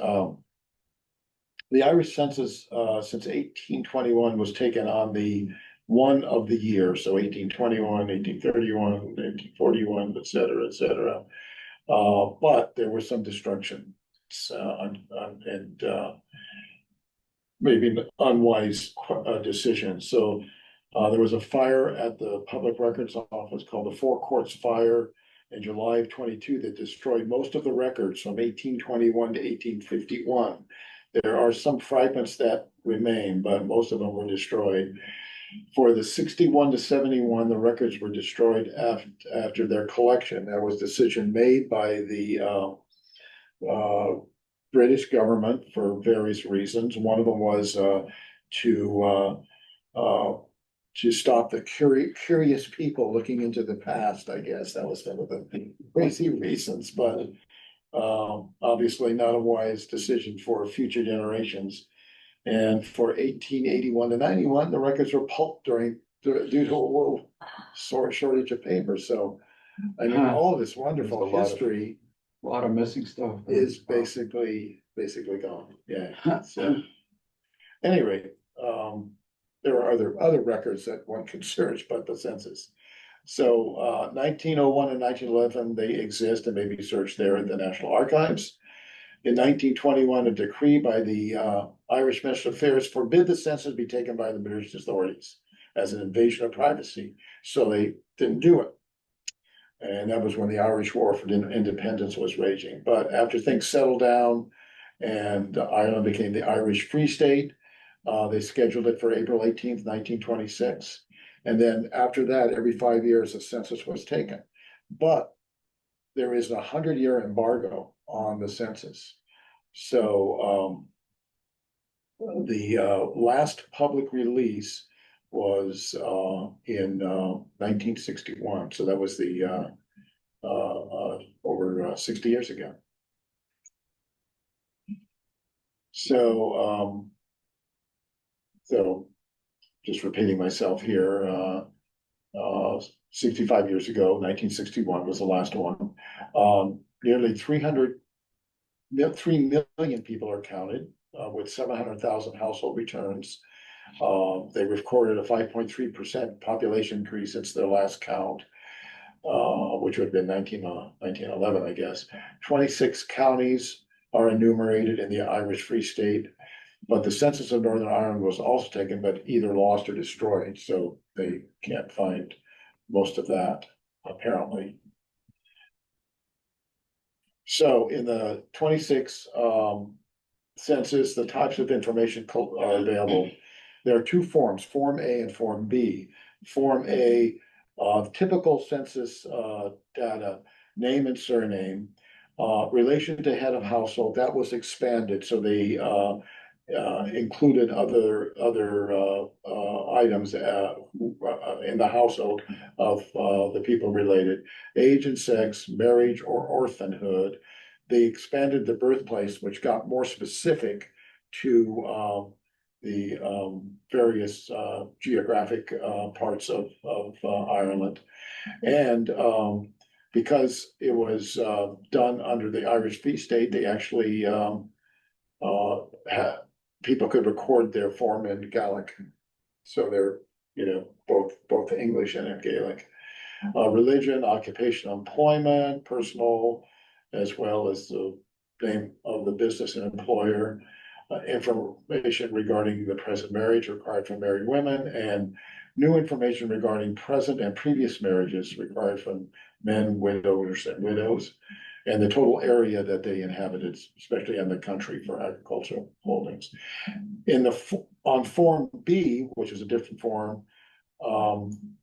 The Irish Census since 1821 was taken on the one of the year, so 1821, 1831, 1841, et cetera, et cetera. But there was some destruction and maybe unwise decisions. So there was a fire at the Public Records Office called the Four Courts Fire in July of 22 that destroyed most of the records from 1821 to 1851. There are some fragments that remain, but most of them were destroyed. For the 61 to 71, the records were destroyed after their collection. That was a decision made by the British government for various reasons. One of them was to stop the curious people looking into the past. I guess that was one of the crazy reasons, but obviously not a wise decision for future generations. And for 1881 to 91, the records were pulped due to a world shortage of paper. So, I mean, all of this wonderful history, A lot of missing stuff. is basically gone. Yeah. So, anyway, there are other records that one can search, but the census. So 1901 and 1911, they exist and may be searched there at the National Archives. In 1921, a decree by the Irish Ministry of Affairs forbid the census be taken by the British authorities as an invasion of privacy. So they didn't do it. And that was when the Irish War for Independence was raging. But after things settled down and Ireland became the Irish Free State, they scheduled it for April 18th, 1926. And then after that, every 5 years, a census was taken. But there is a 100-year embargo on the census. So the last public release was in 1961. So that was the over 60 years ago. So just repeating myself here, 65 years ago, 1961 was the last one. Nearly 3 million people are counted, with 700,000 household returns. They recorded a 5.3% population increase since their last count, which would have been 1911, I guess. 26 counties are enumerated in the Irish Free State. But the census of Northern Ireland was also taken, but either lost or destroyed, so they can't find most of that, apparently. So in the 26 census, the types of information are available. There are two forms, Form A and Form B. Form A, typical census data, name and surname, relation to head of household, that was expanded, so they included other items in the household of the people related, age and sex, marriage or orphanhood. They expanded the birthplace, which got more specific to various geographic parts of Ireland. And because it was done under the Irish Free State, they actually had people could record their form in Gaelic. So they're, both English and in Gaelic. Religion, occupation, employment, personal, as well as the name of the business and employer. Information regarding the present marriage required for married women, and new information regarding present and previous marriages required from men, widowers, and widows, and the total area that they inhabited, especially in the country for agricultural holdings. On Form B, which is a different form,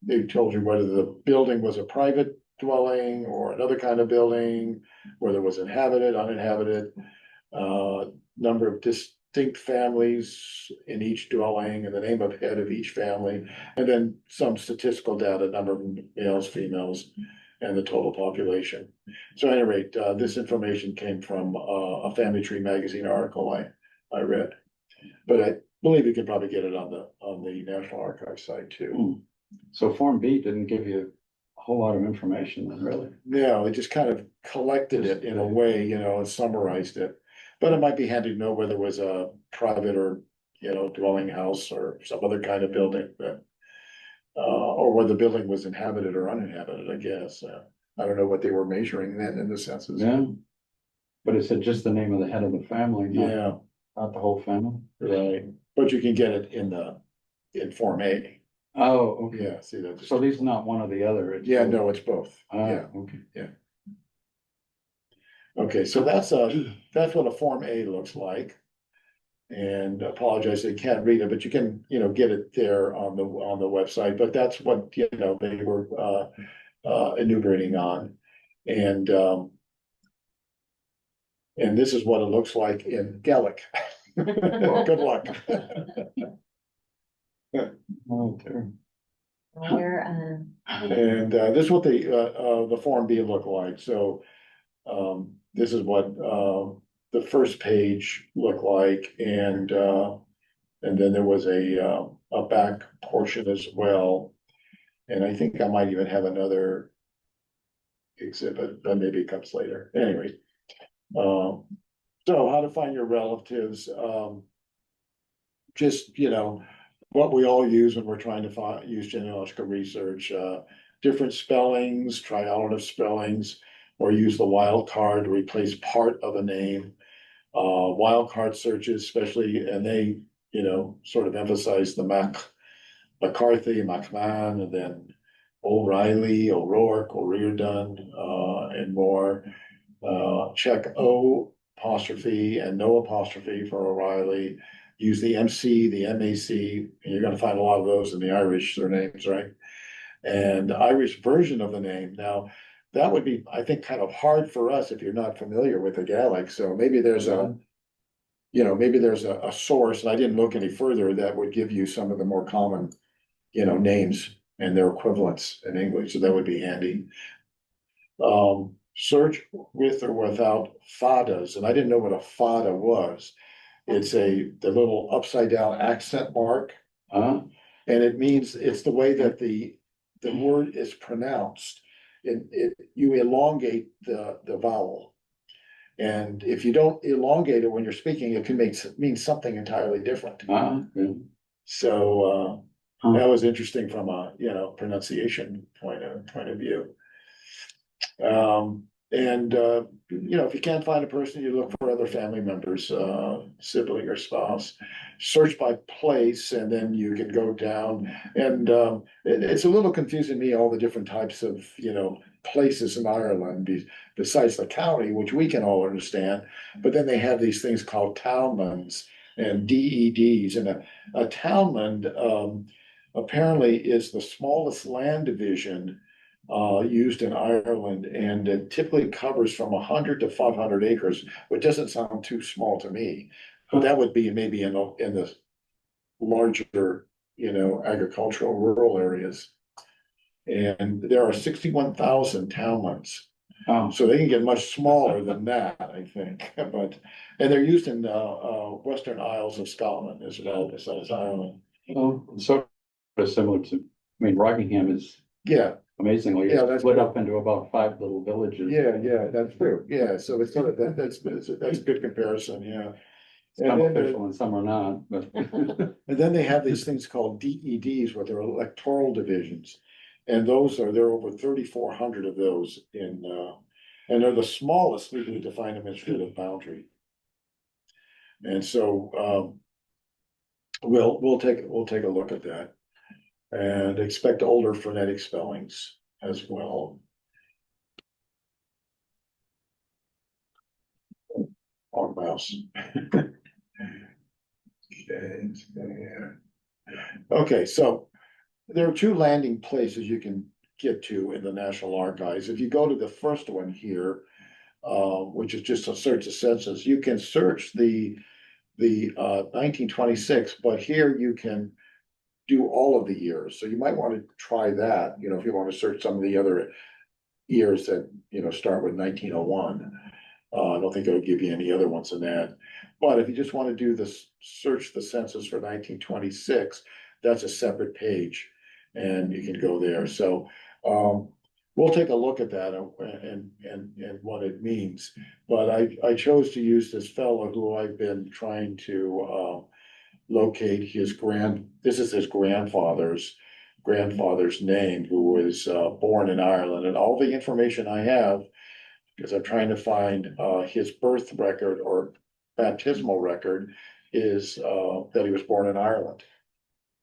they told you whether the building was a private dwelling or another kind of building, whether it was inhabited, uninhabited, number of distinct families in each dwelling, and the name of head of each family, and then some statistical data, number of males, females, and the total population. So at any rate, this information came from a Family Tree magazine article I read. But I believe you can probably get it on the National Archives site too. So Form B didn't give you a whole lot of information then, really? No, it just kind of collected it in a way, and summarized it. But it might be handy to know whether it was a private or, dwelling house or some other kind of building, but or whether the building was inhabited or uninhabited, I guess. I don't know what they were measuring then in the census. Yeah. But it said just the name of the head of the family, Yeah, not the whole family. right. But you can get it in Form A. Oh, okay. Yeah, see that. So these are not one or the other. It's Yeah, both. no, it's both. Ah, Yeah. okay. Okay, so that's what a Form A looks like. And apologize, they can't read it, but you can, get it there on the website, but that's what, they were enumerating on. And this is what it looks like in Gaelic. Good luck. Okay. Where, And this is what the Form B look like. So this is what the first page looked like, and then there was a back portion as well. And I think I might even have another exhibit, but maybe it comes later. Anyway, so how to find your relatives? Just, what we all use when we're trying to use genealogical research, different spellings, try alternative spellings, or use the wild card to replace part of a name. Wild card searches, especially, and they, sort of emphasize the McCarthy, McMahon, and then O'Reilly, O'Rourke, O'Riordan, and more. Check O apostrophe and no apostrophe for O'Reilly. Use the MC, the MAC, and you're gonna find a lot of those in the Irish surnames, right? And the Irish version of the name. Now, that would be, I think, kind of hard for us if you're not familiar with the Gaelic, so maybe there's a source, and I didn't look any further, that would give you some of the more common, names and their equivalents in English, so that would be handy. Search with or without fadas, and I didn't know what a fada was. It's the little upside down accent mark. Uh, And it means, it's the way that the word is pronounced. You elongate the vowel. And if you don't elongate it when you're speaking, it can mean something entirely different. yeah. So Huh. that was interesting from a, pronunciation point of view. If you can't find a person, you look for other family members, sibling or spouse. Search by place, and then you can go down. And it's a little confusing to me, all the different types of, places in Ireland, besides the county, which we can all understand. But then they have these things called townlands and DEDs. And a townland apparently is the smallest land division used in Ireland, and it typically covers from 100 to 500 acres, which doesn't sound too small to me. But that would be maybe in the larger, agricultural rural areas. And there are 61,000 townlands. Oh, So they can get much smaller than that, I think, but, and they're used in Western Isles of Scotland as well, besides Ireland. well, so it's similar to, I mean, Rockingham is Yeah, amazingly, Yeah, it's that's split good. up into about 5 little villages. yeah, that's true. Yeah, so it's sort of, that's a good comparison, yeah. Some And then, official and some are not, but. and then they have these things called DEDs, where they're electoral divisions. And there are over 3,400 of those and they're the smallest legally defined administrative boundary. And so, we'll take a look at that. And expect older phonetic spellings as well. On mouse. Okay, so there are two landing places you can get to in the National Archives. If you go to the first one here, which is just a search the census, you can search the 1926, but here you can do all of the years. So you might want to try that, if you want to search some of the other years that, start with 1901. I don't think it'll give you any other ones than that. But if you just want to do this, search the census for 1926, that's a separate page. And you can go there. So we'll take a look at that and what it means. But I chose to use this fellow who I've been trying to locate this is his grandfather's name, who was born in Ireland. And all the information I have, because I'm trying to find his birth record or baptismal record, is that he was born in Ireland,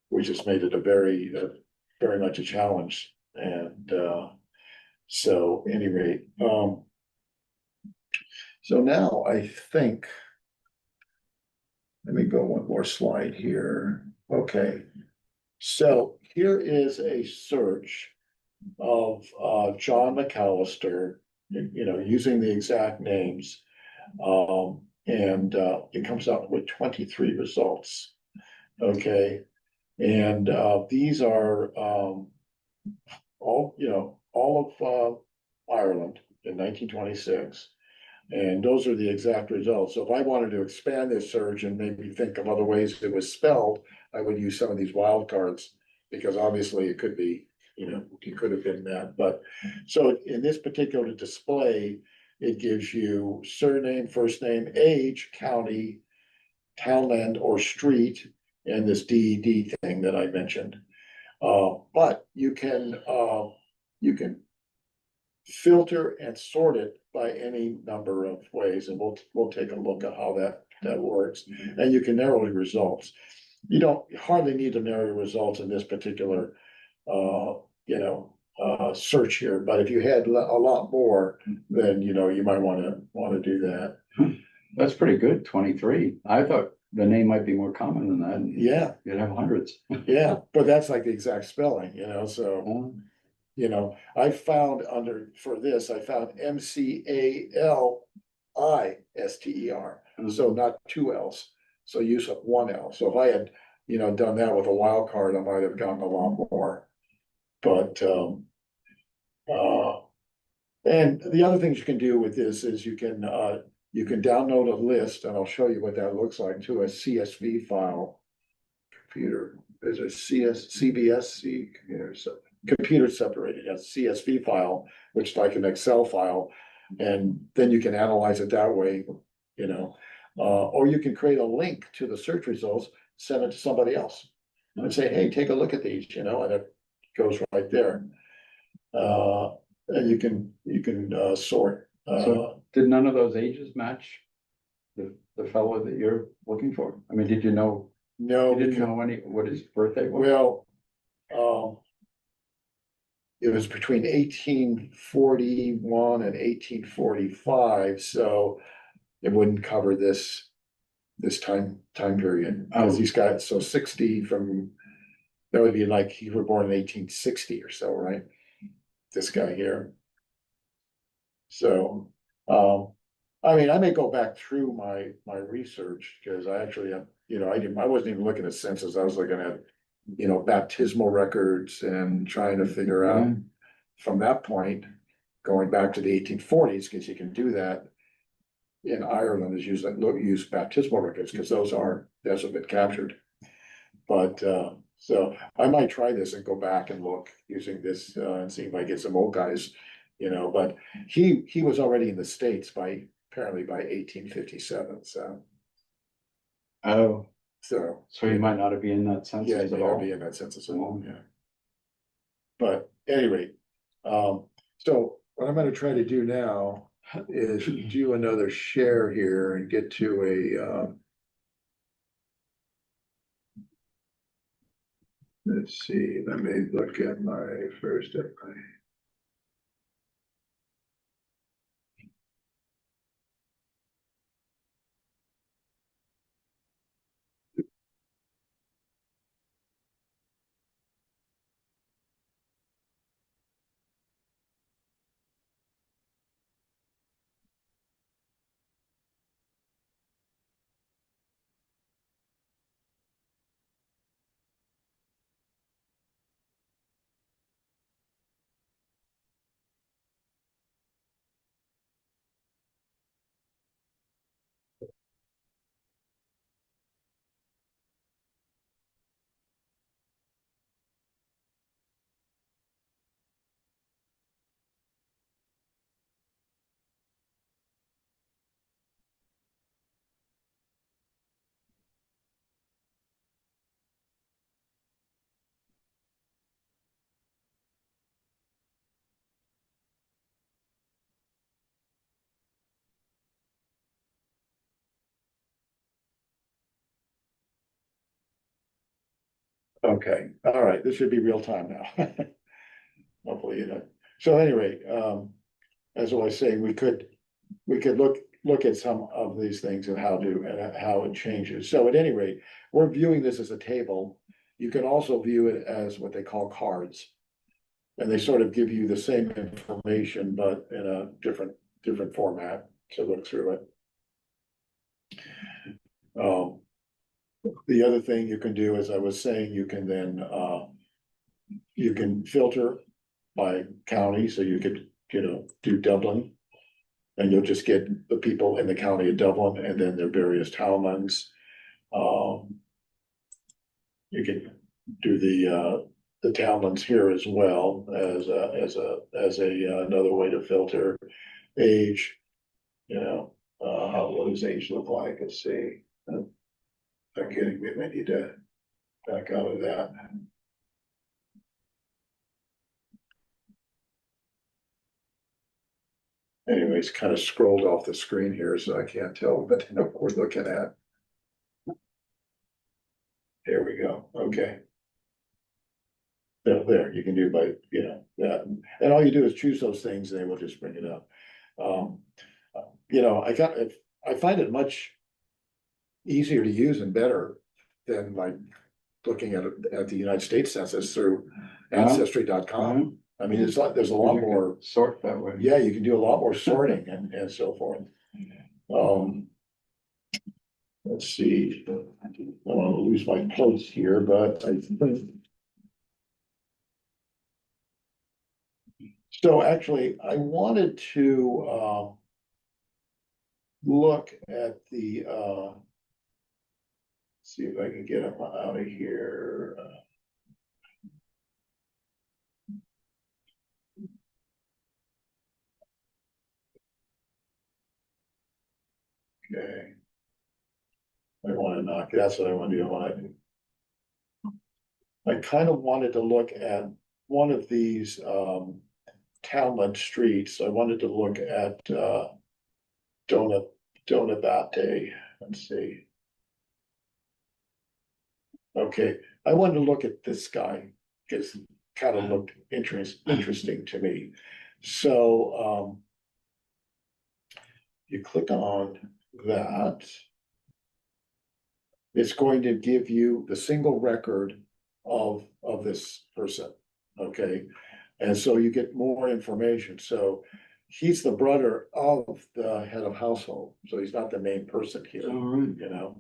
which has made it a very much a challenge. And so, at any rate, so now I think, let me go one more slide here. Okay, so here is a search of John McAllister, using the exact names. And it comes out with 23 results. Okay. And these are all of Ireland in 1926. And those are the exact results. So if I wanted to expand this search and maybe think of other ways it was spelled, I would use some of these wildcards, because obviously it could be, it could have been that. But so in this particular display, it gives you surname, first name, age, county, townland or street, and this DED thing that I mentioned. But you can filter and sort it by any number of ways, and we'll take a look at how that works. And you can narrow the results. You don't hardly need to narrow your results in this particular search here, but if you had a lot more, then you might want to do that. That's pretty good, 23. I thought the name might be more common than that. Yeah, You'd have hundreds. yeah, but that's like the exact spelling, so. Oh, I found for this, I found MCALISTER, so not two L's, so use of one L. So if I had, done that with a wild card, I might have gotten a lot more. But, and the other things you can do with this is you can download a list, and I'll show you what that looks like, to a CSV file. There's a CBSC computer separated as CSV file, which is like an Excel file, and then you can analyze it that way, or you can create a link to the search results, send it to somebody else, and say, hey, take a look at these, and it goes right there. And you can sort. So did none of those ages match the fellow that you're looking for? I mean, did you know? No, You didn't know what his birthday was? well, it was between 1841 and 1845, so it wouldn't cover this time period. As he's got, so 60 that would be like he was born in 1860 or so, right? This guy here. So, I mean, I may go back through my research, because I actually, I wasn't even looking at census. I was looking at, baptismal records and trying to figure out from that point, going back to the 1840s, because you can do that in Ireland, is use baptismal records, because those have been captured. But, so I might try this and go back and look using this, and see if I get some old guys, but he was already in the States apparently by 1857, so. Oh, So. so you might not be in that census Yeah, at you all. gotta be in that census at all, yeah. But anyway, so what I'm gonna try to do now is do another share here and get to let's see, let me look at my first. Okay, all right, this should be real time now. Hopefully, so anyway, as I was saying, we could look at some of these things and how it changes. So at any rate, we're viewing this as a table. You can also view it as what they call cards. And they sort of give you the same information, but in a different format to look through it. The other thing you can do, as I was saying, you can then, you can filter by county, so you could, do Dublin. And you'll just get the people in the county of Dublin and then their various townlands. You can do the townlands here as well as another way to filter age. What does age look like? Let's see. Not kidding me, I need to back out of that. Anyways, kind of scrolled off the screen here, so I can't tell, but I know what we're looking at. There we go, okay. There, you can do by, that, and all you do is choose those things, and they will just bring it up. I find it much easier to use and better than like looking at the United States Census through ancestry.com. I mean, there's a lot more Sort that way. Yeah, you can do a lot more sorting and so forth. Let's see, I don't want to lose my place here, but I think. So actually, I wanted to look at the see if I can get him out of here. Okay. I want to knock, that's what I want to do. I kind of wanted to look at one of these townland streets. I wanted to look at Donabate. Let's see. Okay, I wanted to look at this guy because it kind of looked interesting to me. So you click on that. It's going to give you the single record of this person, okay? And so you get more information. So he's the brother of the head of household, so he's not the main person here, All right.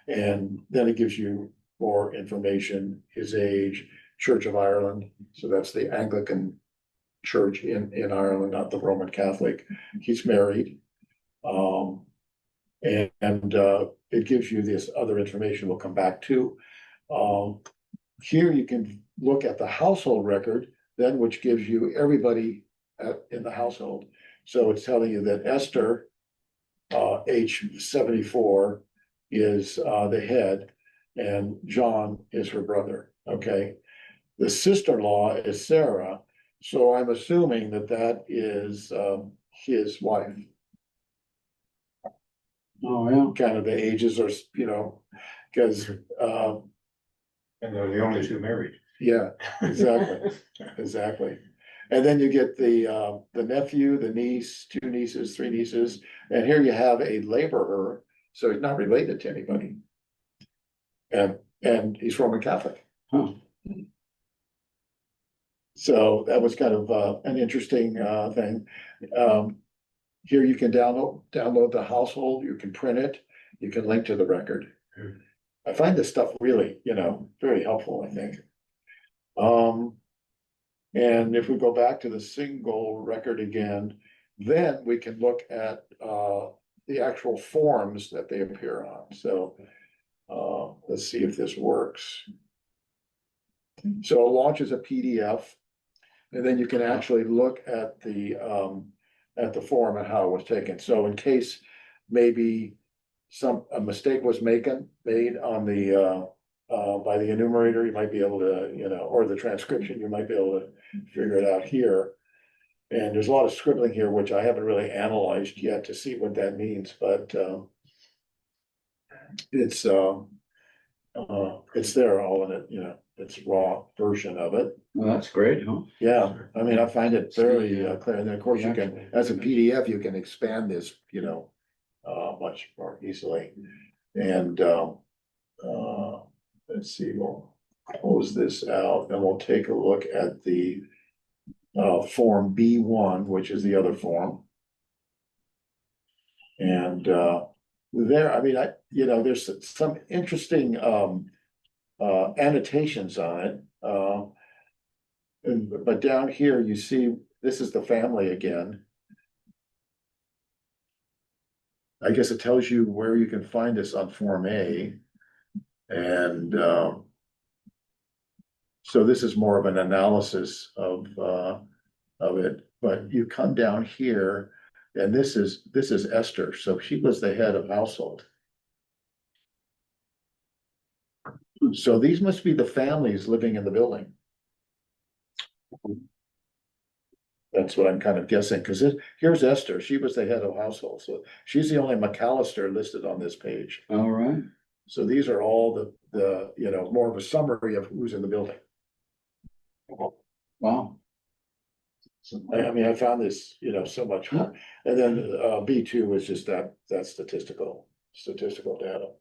And then it gives you more information, his age, Church of Ireland, so that's the Anglican church in Ireland, not the Roman Catholic. He's married. And it gives you this other information we'll come back to. Here you can look at the household record, then which gives you everybody in the household. So it's telling you that Esther, age 74, is the head, and John is her brother. Okay, the sister-in-law is Sarah, so I'm assuming that that is his wife. Oh, yeah. Kind of the ages are, because And they're the only two married. yeah, exactly, exactly. And then you get the nephew, the niece, two nieces, three nieces, and here you have a laborer, so he's not related to anybody. And he's Roman Catholic. Huh. So that was kind of an interesting thing. Here you can download the household, you can print it, you can link to the record. I find this stuff really, very helpful, I think. And if we go back to the single record again, then we can look at the actual forms that they appear on. So let's see if this works. So it launches a PDF, and then you can actually look at the form and how it was taken. So in case maybe a mistake was made on the by the enumerator, you might be able to, or the transcription, you might be able to figure it out here. And there's a lot of scribbling here, which I haven't really analyzed yet to see what that means, but it's there all in it, it's raw version of it. Well, that's great, huh? Yeah, I mean, I find it very clear. And then, of course, you can, as a PDF, you can expand this, much more easily. And let's see, we'll close this out and we'll take a look at the form B1, which is the other form. And there, I mean, there's some interesting annotations on it. But down here, you see, this is the family again. I guess it tells you where you can find this on Form A. And so this is more of an analysis of it. But you come down here, and this is Esther. So she was the head of household. So these must be the families living in the building. That's what I'm kind of guessing, because here's Esther. She was the head of household, so she's the only McAllister listed on this page. All right. So these are all the more of a summary of who's in the building. Wow. I mean, I found this, so much more. And then B2 is just that statistical data.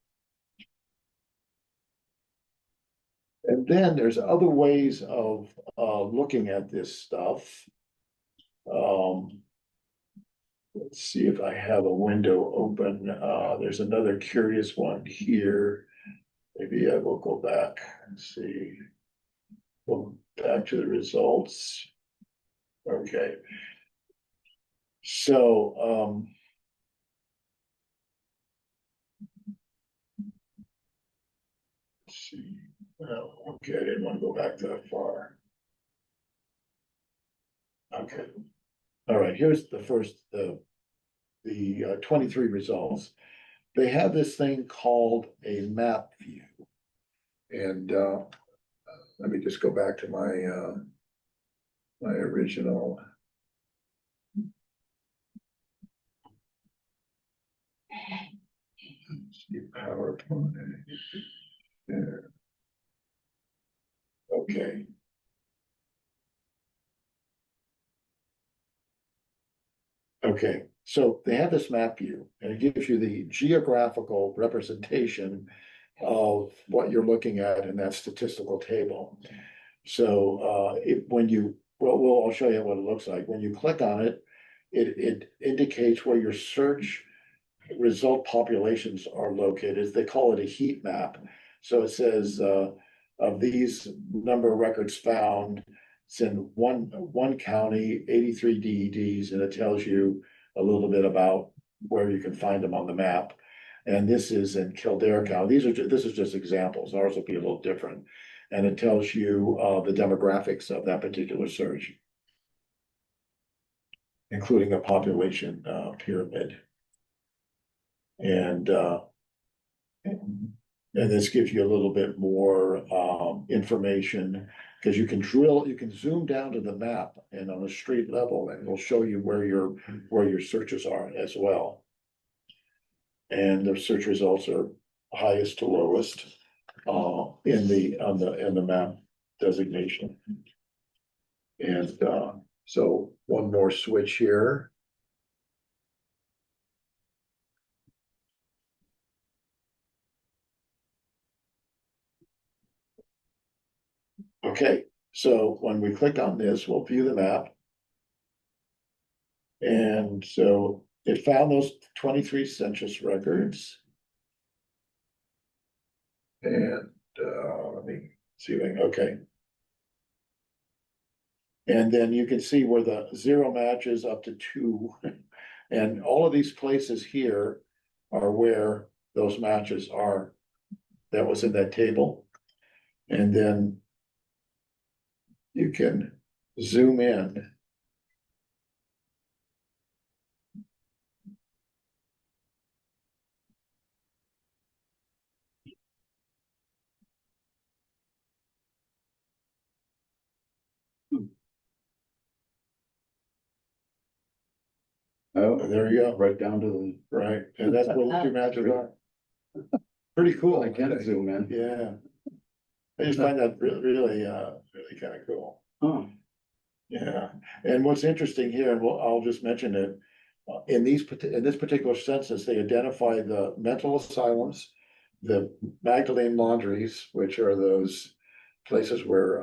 And then there's other ways of looking at this stuff. Let's see if I have a window open. There's another curious one here. Maybe I will go back and see. Go back to the results. Okay. So let's see. Oh, okay, I didn't want to go back that far. Okay. All right, here's the first, the 23 results. They have this thing called a map view. And let me just go back to my my original. Let's see, PowerPoint there. Okay. Okay, so they have this map view, and it gives you the geographical representation of what you're looking at in that statistical table. So I'll show you what it looks like. When you click on it, it indicates where your search result populations are located. They call it a heat map. So it says of these number of records found, It's in one county, 83 DEDs, and it tells you a little bit about where you can find them on the map. And this is in Kildare County. This is just examples. Ours will be a little different. And it tells you the demographics of that particular search, including a population pyramid. And this gives you a little bit more information, because you can zoom down to the map and on a street level, and it'll show you where your searches are as well. And the search results are highest to lowest in the map designation. And so one more switch here. Okay, so when we click on this, we'll view the map. And so it found those 23 census records. And let me see if I can, okay. And then you can see where the 0 matches up to 2. And all of these places here are where those matches are. That was in that table. And then you can zoom in. Oh, There you go. right down to the, Right, and that's where the 2 matches are. Pretty cool. I can zoom in. Yeah. I just find that really kind of cool. Oh, Yeah, and what's interesting here, and I'll just mention it, in this particular census, they identify the mental asylums, the Magdalene laundries, which are those places where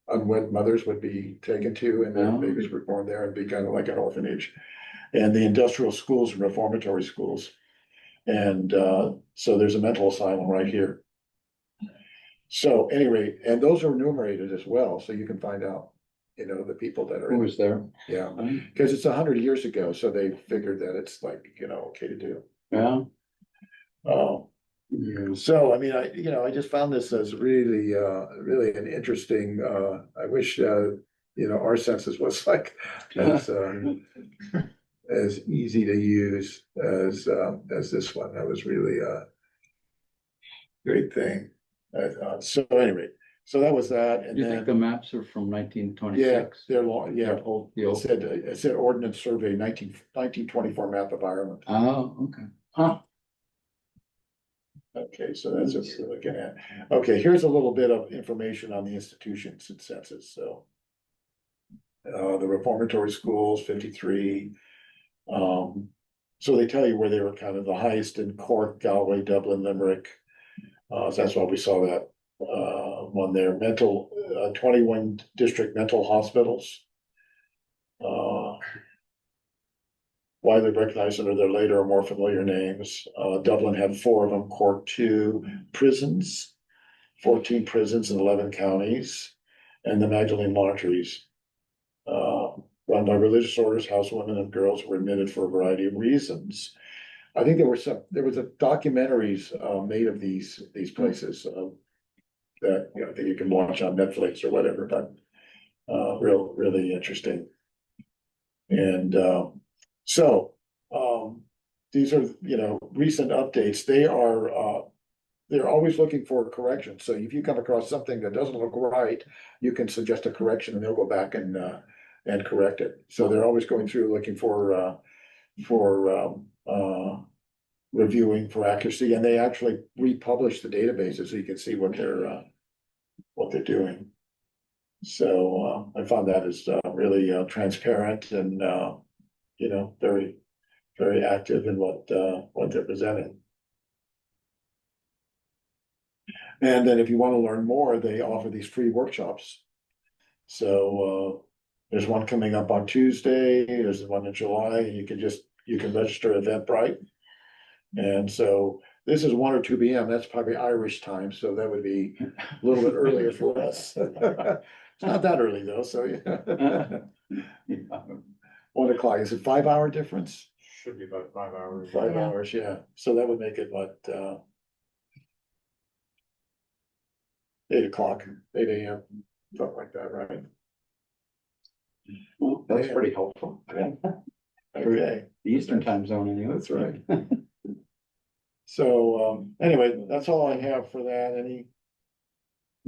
unwed mothers would be taken to, and their Oh. babies were born there and be kind of like an orphanage, and the industrial schools and reformatory schools. And so there's a mental asylum right here. So anyway, and those are enumerated as well, so you can find out, the people that are who in, was there? yeah, because it's 100 years ago, so they figured that it's like, okay to do. Yeah. Yeah. So, I mean, I just found this as really an interesting, I wish, our census was like as easy to use as this one. That was really a great thing. So anyway, so that was that, and Do you think the then, maps are from 1926? yeah, they're long, yeah. They're old, the It old. said Ordnance Survey 1924 map of Ireland. Oh, okay. Huh. Okay, so that's what we're looking at. Okay, here's a little bit of information on the institutions and census, so. The reformatory schools, 53. So they tell you where they were kind of the highest in Cork, Galway, Dublin, Limerick. So that's why we saw that one there. 21 district mental hospitals. Widely recognized under their later or more familiar names. Dublin had 4 of them, Cork 2. Prisons, 14 prisons in 11 counties, and the Magdalene laundries. Run by religious orders, housewomen and girls were admitted for a variety of reasons. I think there was documentaries made of these places that I think you can watch on Netflix or whatever, but really interesting. And so these are recent updates. They're always looking for a correction. So if you come across something that doesn't look right, you can suggest a correction and they'll go back and correct it. So they're always going through looking for reviewing for accuracy, and they actually republish the databases so you can see what they're doing. So I found that is really transparent and very, very active in what they're presenting. And then if you want to learn more, they offer these free workshops. So there's one coming up on Tuesday, there's one in July, and you can register Eventbrite. And so this is 1 or 2 p.m. That's probably Irish time, so that would be a little bit earlier for us. It's not that early though, so yeah. Yeah. 1 o'clock, is it 5 hour difference? Should be about 5 hours. 5 hours, yeah, so that would make it what, 8 o'clock, 8 a.m., something like that, right? Well, that's Yeah. pretty helpful. Okay, The Eastern time zone anyway. that's right. So, anyway, that's all I have for that.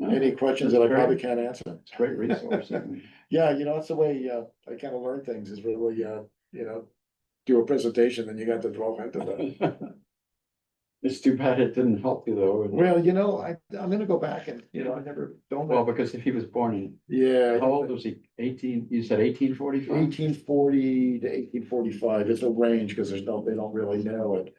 Any questions that I probably can't answer? It's a great resource. Yeah, that's the way, I kind of learn things is really, do a presentation, then you got to delve into that. It's too bad it didn't help you though. Well, I'm gonna go back and, I never, don't. Well, because if he was born in, Yeah. how old was he? 18, you said 1845? 1840 to 1845, it's a range, because they don't really know it.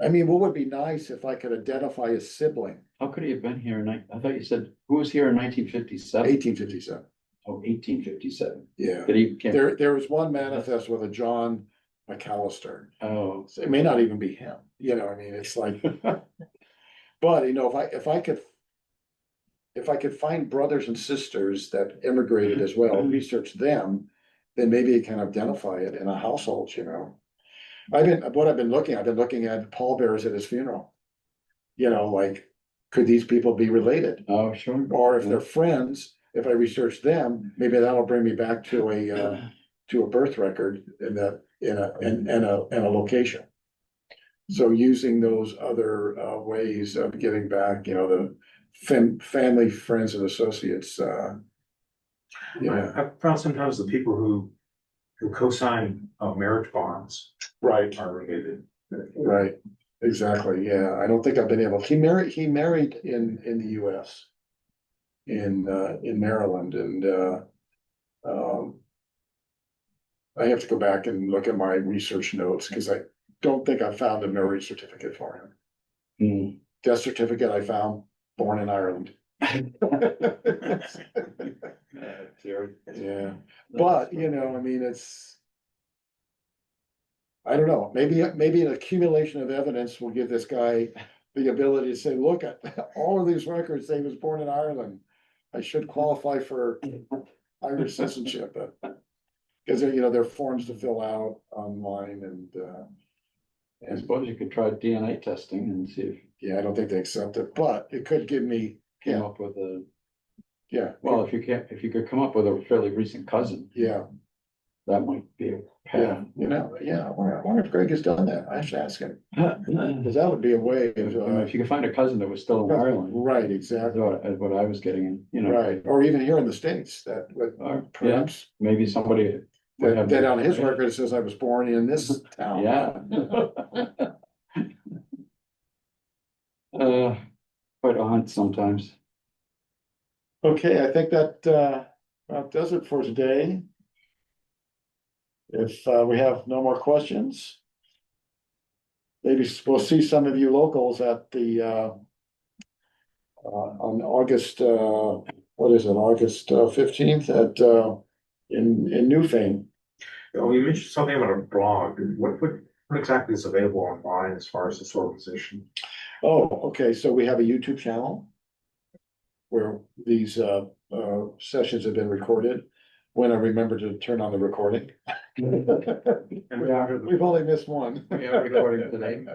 I mean, what would be nice if I could identify a sibling, How could he have been here I thought you said, who was here in 1957? 1857, Oh, 1857. yeah. Did he? There was one manifest with a John McAllister, Oh, so it may not even be him, I mean, it's like, but, if I could find brothers and sisters that immigrated as well, research them, then maybe you can identify it in a household, I've been looking at pallbearers at his funeral. Like, could these people be related? oh, sure. Or if they're friends, if I research them, maybe that'll bring me back to a birth record in a location. So using those other ways of getting back, the family, friends and associates, I've found sometimes the people who co-sign marriage bonds right, are related. right, exactly, yeah. I don't think I've been able, he married in the US. In Maryland, and I have to go back and look at my research notes, because I don't think I found a marriage certificate for him. Death certificate I found, born in Ireland. Yeah, but, I mean, I don't know, maybe an accumulation of evidence will give this guy the ability to say, look, at all of these records say he was born in Ireland. I should qualify for Irish citizenship, but because there are forms to fill out online, I suppose you could try DNA testing and see if yeah, I don't think they accept it, but it could give me, you came yeah, up with a, yeah, well, if you could come up with a fairly recent cousin, yeah, that might be a yeah, path. I wonder if Greg has done that. I should ask him, If because that would be a way of, you could find a cousin that was still in Ireland. right, That's exactly, what I was getting, right, or even here in the States, that would Or, yeah, perhaps, maybe somebody. would have- that on his record it says I was born in this town. Yeah. Quite a hunt sometimes. Okay, I think that about does it for today. If we have no more questions, maybe we'll see some of you locals at the on August, what is it, August 15th at in Newfane. Oh, you mentioned something about a blog. What exactly is available online as far as this organization? Oh, okay, so we have a YouTube channel where these sessions have been recorded, when I remember to turn on the recording. We've only missed one. We are recording today.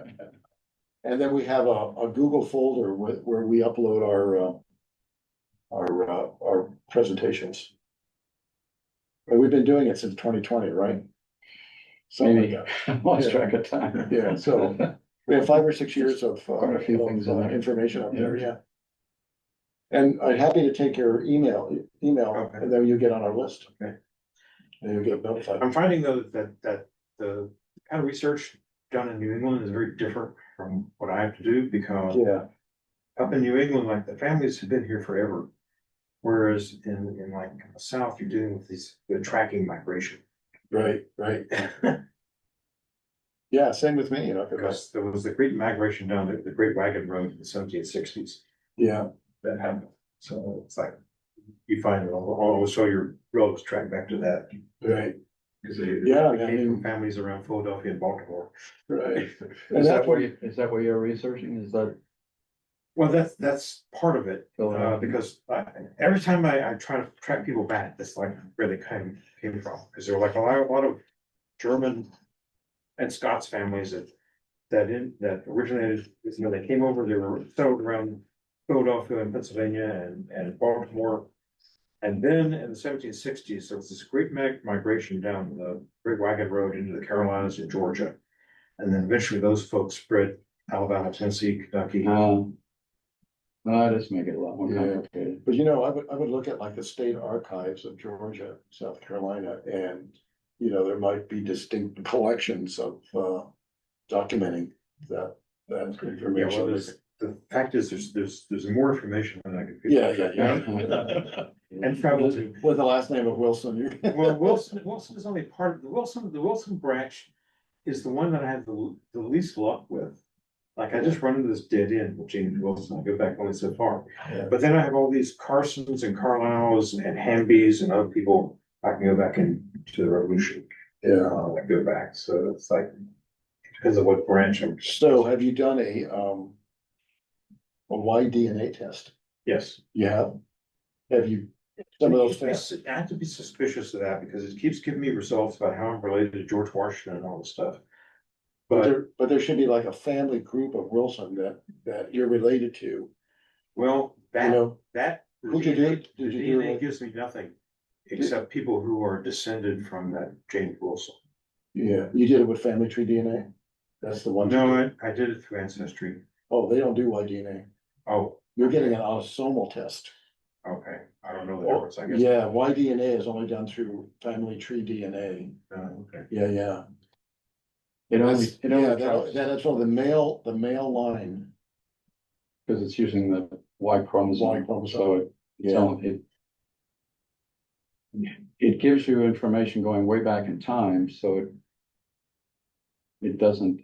And then we have a Google folder where we upload our presentations. And we've been doing it since 2020, right? Something like Maybe, that. lost Yeah. track of time. Yeah, so we have 5 or 6 years of Quite a few things in there. information up there, yeah. And I'm happy to take your email, Okay. and then you get on our list. Okay. And you get notified. I'm finding though that the kind of research done in New England is very different from what I have to do, because Yeah, up in New England, like the families have been here forever. Whereas in like the South, you're dealing with the tracking migration. right. Yeah, same with me, 'cause Because there was the great migration down the Great Wagon Road in the 1760s yeah, that happened. So it's like you find it all, so your relatives track back to that. right, Because they Yeah, they I came mean- from families around Philadelphia and Baltimore. right. Is that what you're researching? Is that Well, that's part of it, because every time I try to track people back, that's like where they came from, because there were like a lot of German and Scots families that originated, they came over, they were settled around Philadelphia and Pennsylvania and Baltimore. And then in the 1760s, there was this great migration down the Great Wagon Road into the Carolinas and Georgia. And then eventually those folks spread Alabama, Tennessee, Kentucky. That does make it a lot more Yeah. complicated. But I would look at like the state archives of Georgia, South Carolina, and, there might be distinct collections of, documenting that Yeah, information. well, the fact is, there's more information than I could. Yeah. And travel to. With the last name of Wilson. Well, Wilson is only part of the Wilson branch is the one that I have the least luck with. Like, I just run into this dead end with James Wilson, I go back only so far. Yeah. But then I have all these Carsons and Carlyles and Hambys and other people I can go back into the Revolution. Yeah. I go back, so it's like, depends on what branch I'm. So have you done a Y-DNA test? Yes. You have? Have you, some of those tests? I have to be suspicious of that because it keeps giving me results about how I'm related to George Washington and all this stuff. But there should be like a family group of Wilson that you're related to. Well, that. Who'd you do? The Did you do DNA it? gives me nothing except people who are descended from that James Wilson. Yeah, you did it with family tree DNA? That's the one. No, I did it through Ancestry. Oh, they don't do Y-DNA. Oh, You're getting an autosomal test. okay. I don't know the difference, I guess. Yeah, Y-DNA is only done through family tree DNA. Okay. Yeah. It only Yeah, tracks, that's all the male line. because it's using the Y chromosome, Y chromosome. so it gives you information going way back in time, so it doesn't,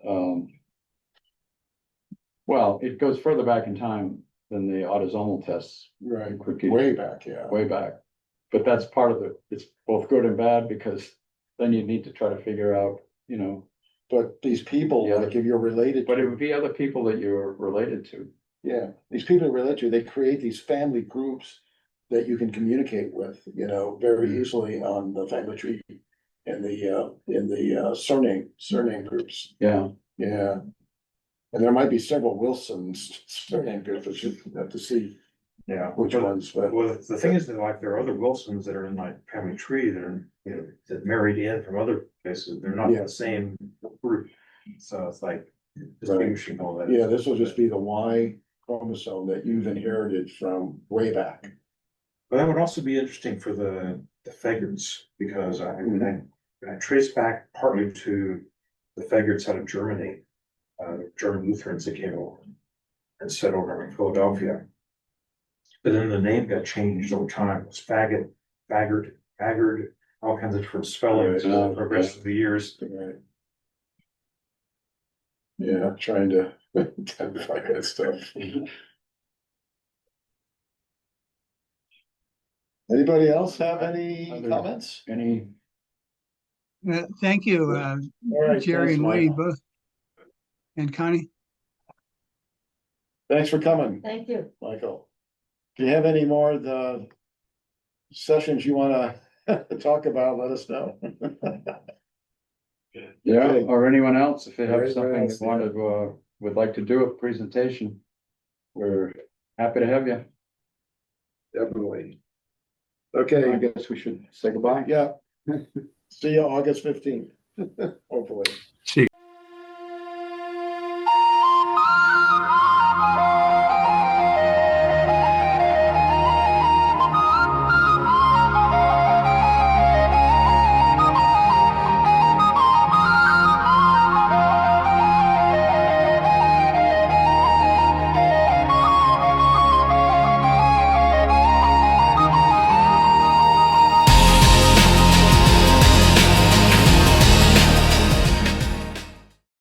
well, it goes further back in time than the autosomal tests. Right, Could give way back, yeah. way back. But that's part of it. It's both good and bad, because then you need to try to figure out, But these people, Yeah. like if you're related. but it to- would be other people that you're related to. Yeah, these people you're related to, they create these family groups that you can communicate with, very easily on the family tree. In the surname groups, Yeah, yeah. And there might be several Wilsons surname groups, but you have to see Yeah. which ones, but. Well, the thing is that like there are other Wilsons that are in my family tree that are, that married in from other places. They're not Yeah. the same group. So it's like distinguishing all that. Yeah, this will just be the Y chromosome that you've inherited from way back. But that would also be interesting for the Faggots, because I trace back partly to the Faggots out of Germany, German Lutherans that came over and settled over in Philadelphia. But then the name got changed over time. It was Faggard, all kinds of different spellings Right. over the rest of the years. Right. Yeah, trying to identify that stuff. Anybody else have any Other- comments? any, Thank you, All right, Jerry thanks, and Wade Michael. both. And Connie. Thanks for coming, Thank you. Michael. If you have any more of the sessions you wanna talk about, let us know. yeah, Okay. or anyone else, if they Or have anyone something else, they want to, would like to do a presentation, we're happy to have you. Definitely. I Okay, guess we should say goodbye. yeah. See you August 15th, hopefully. See you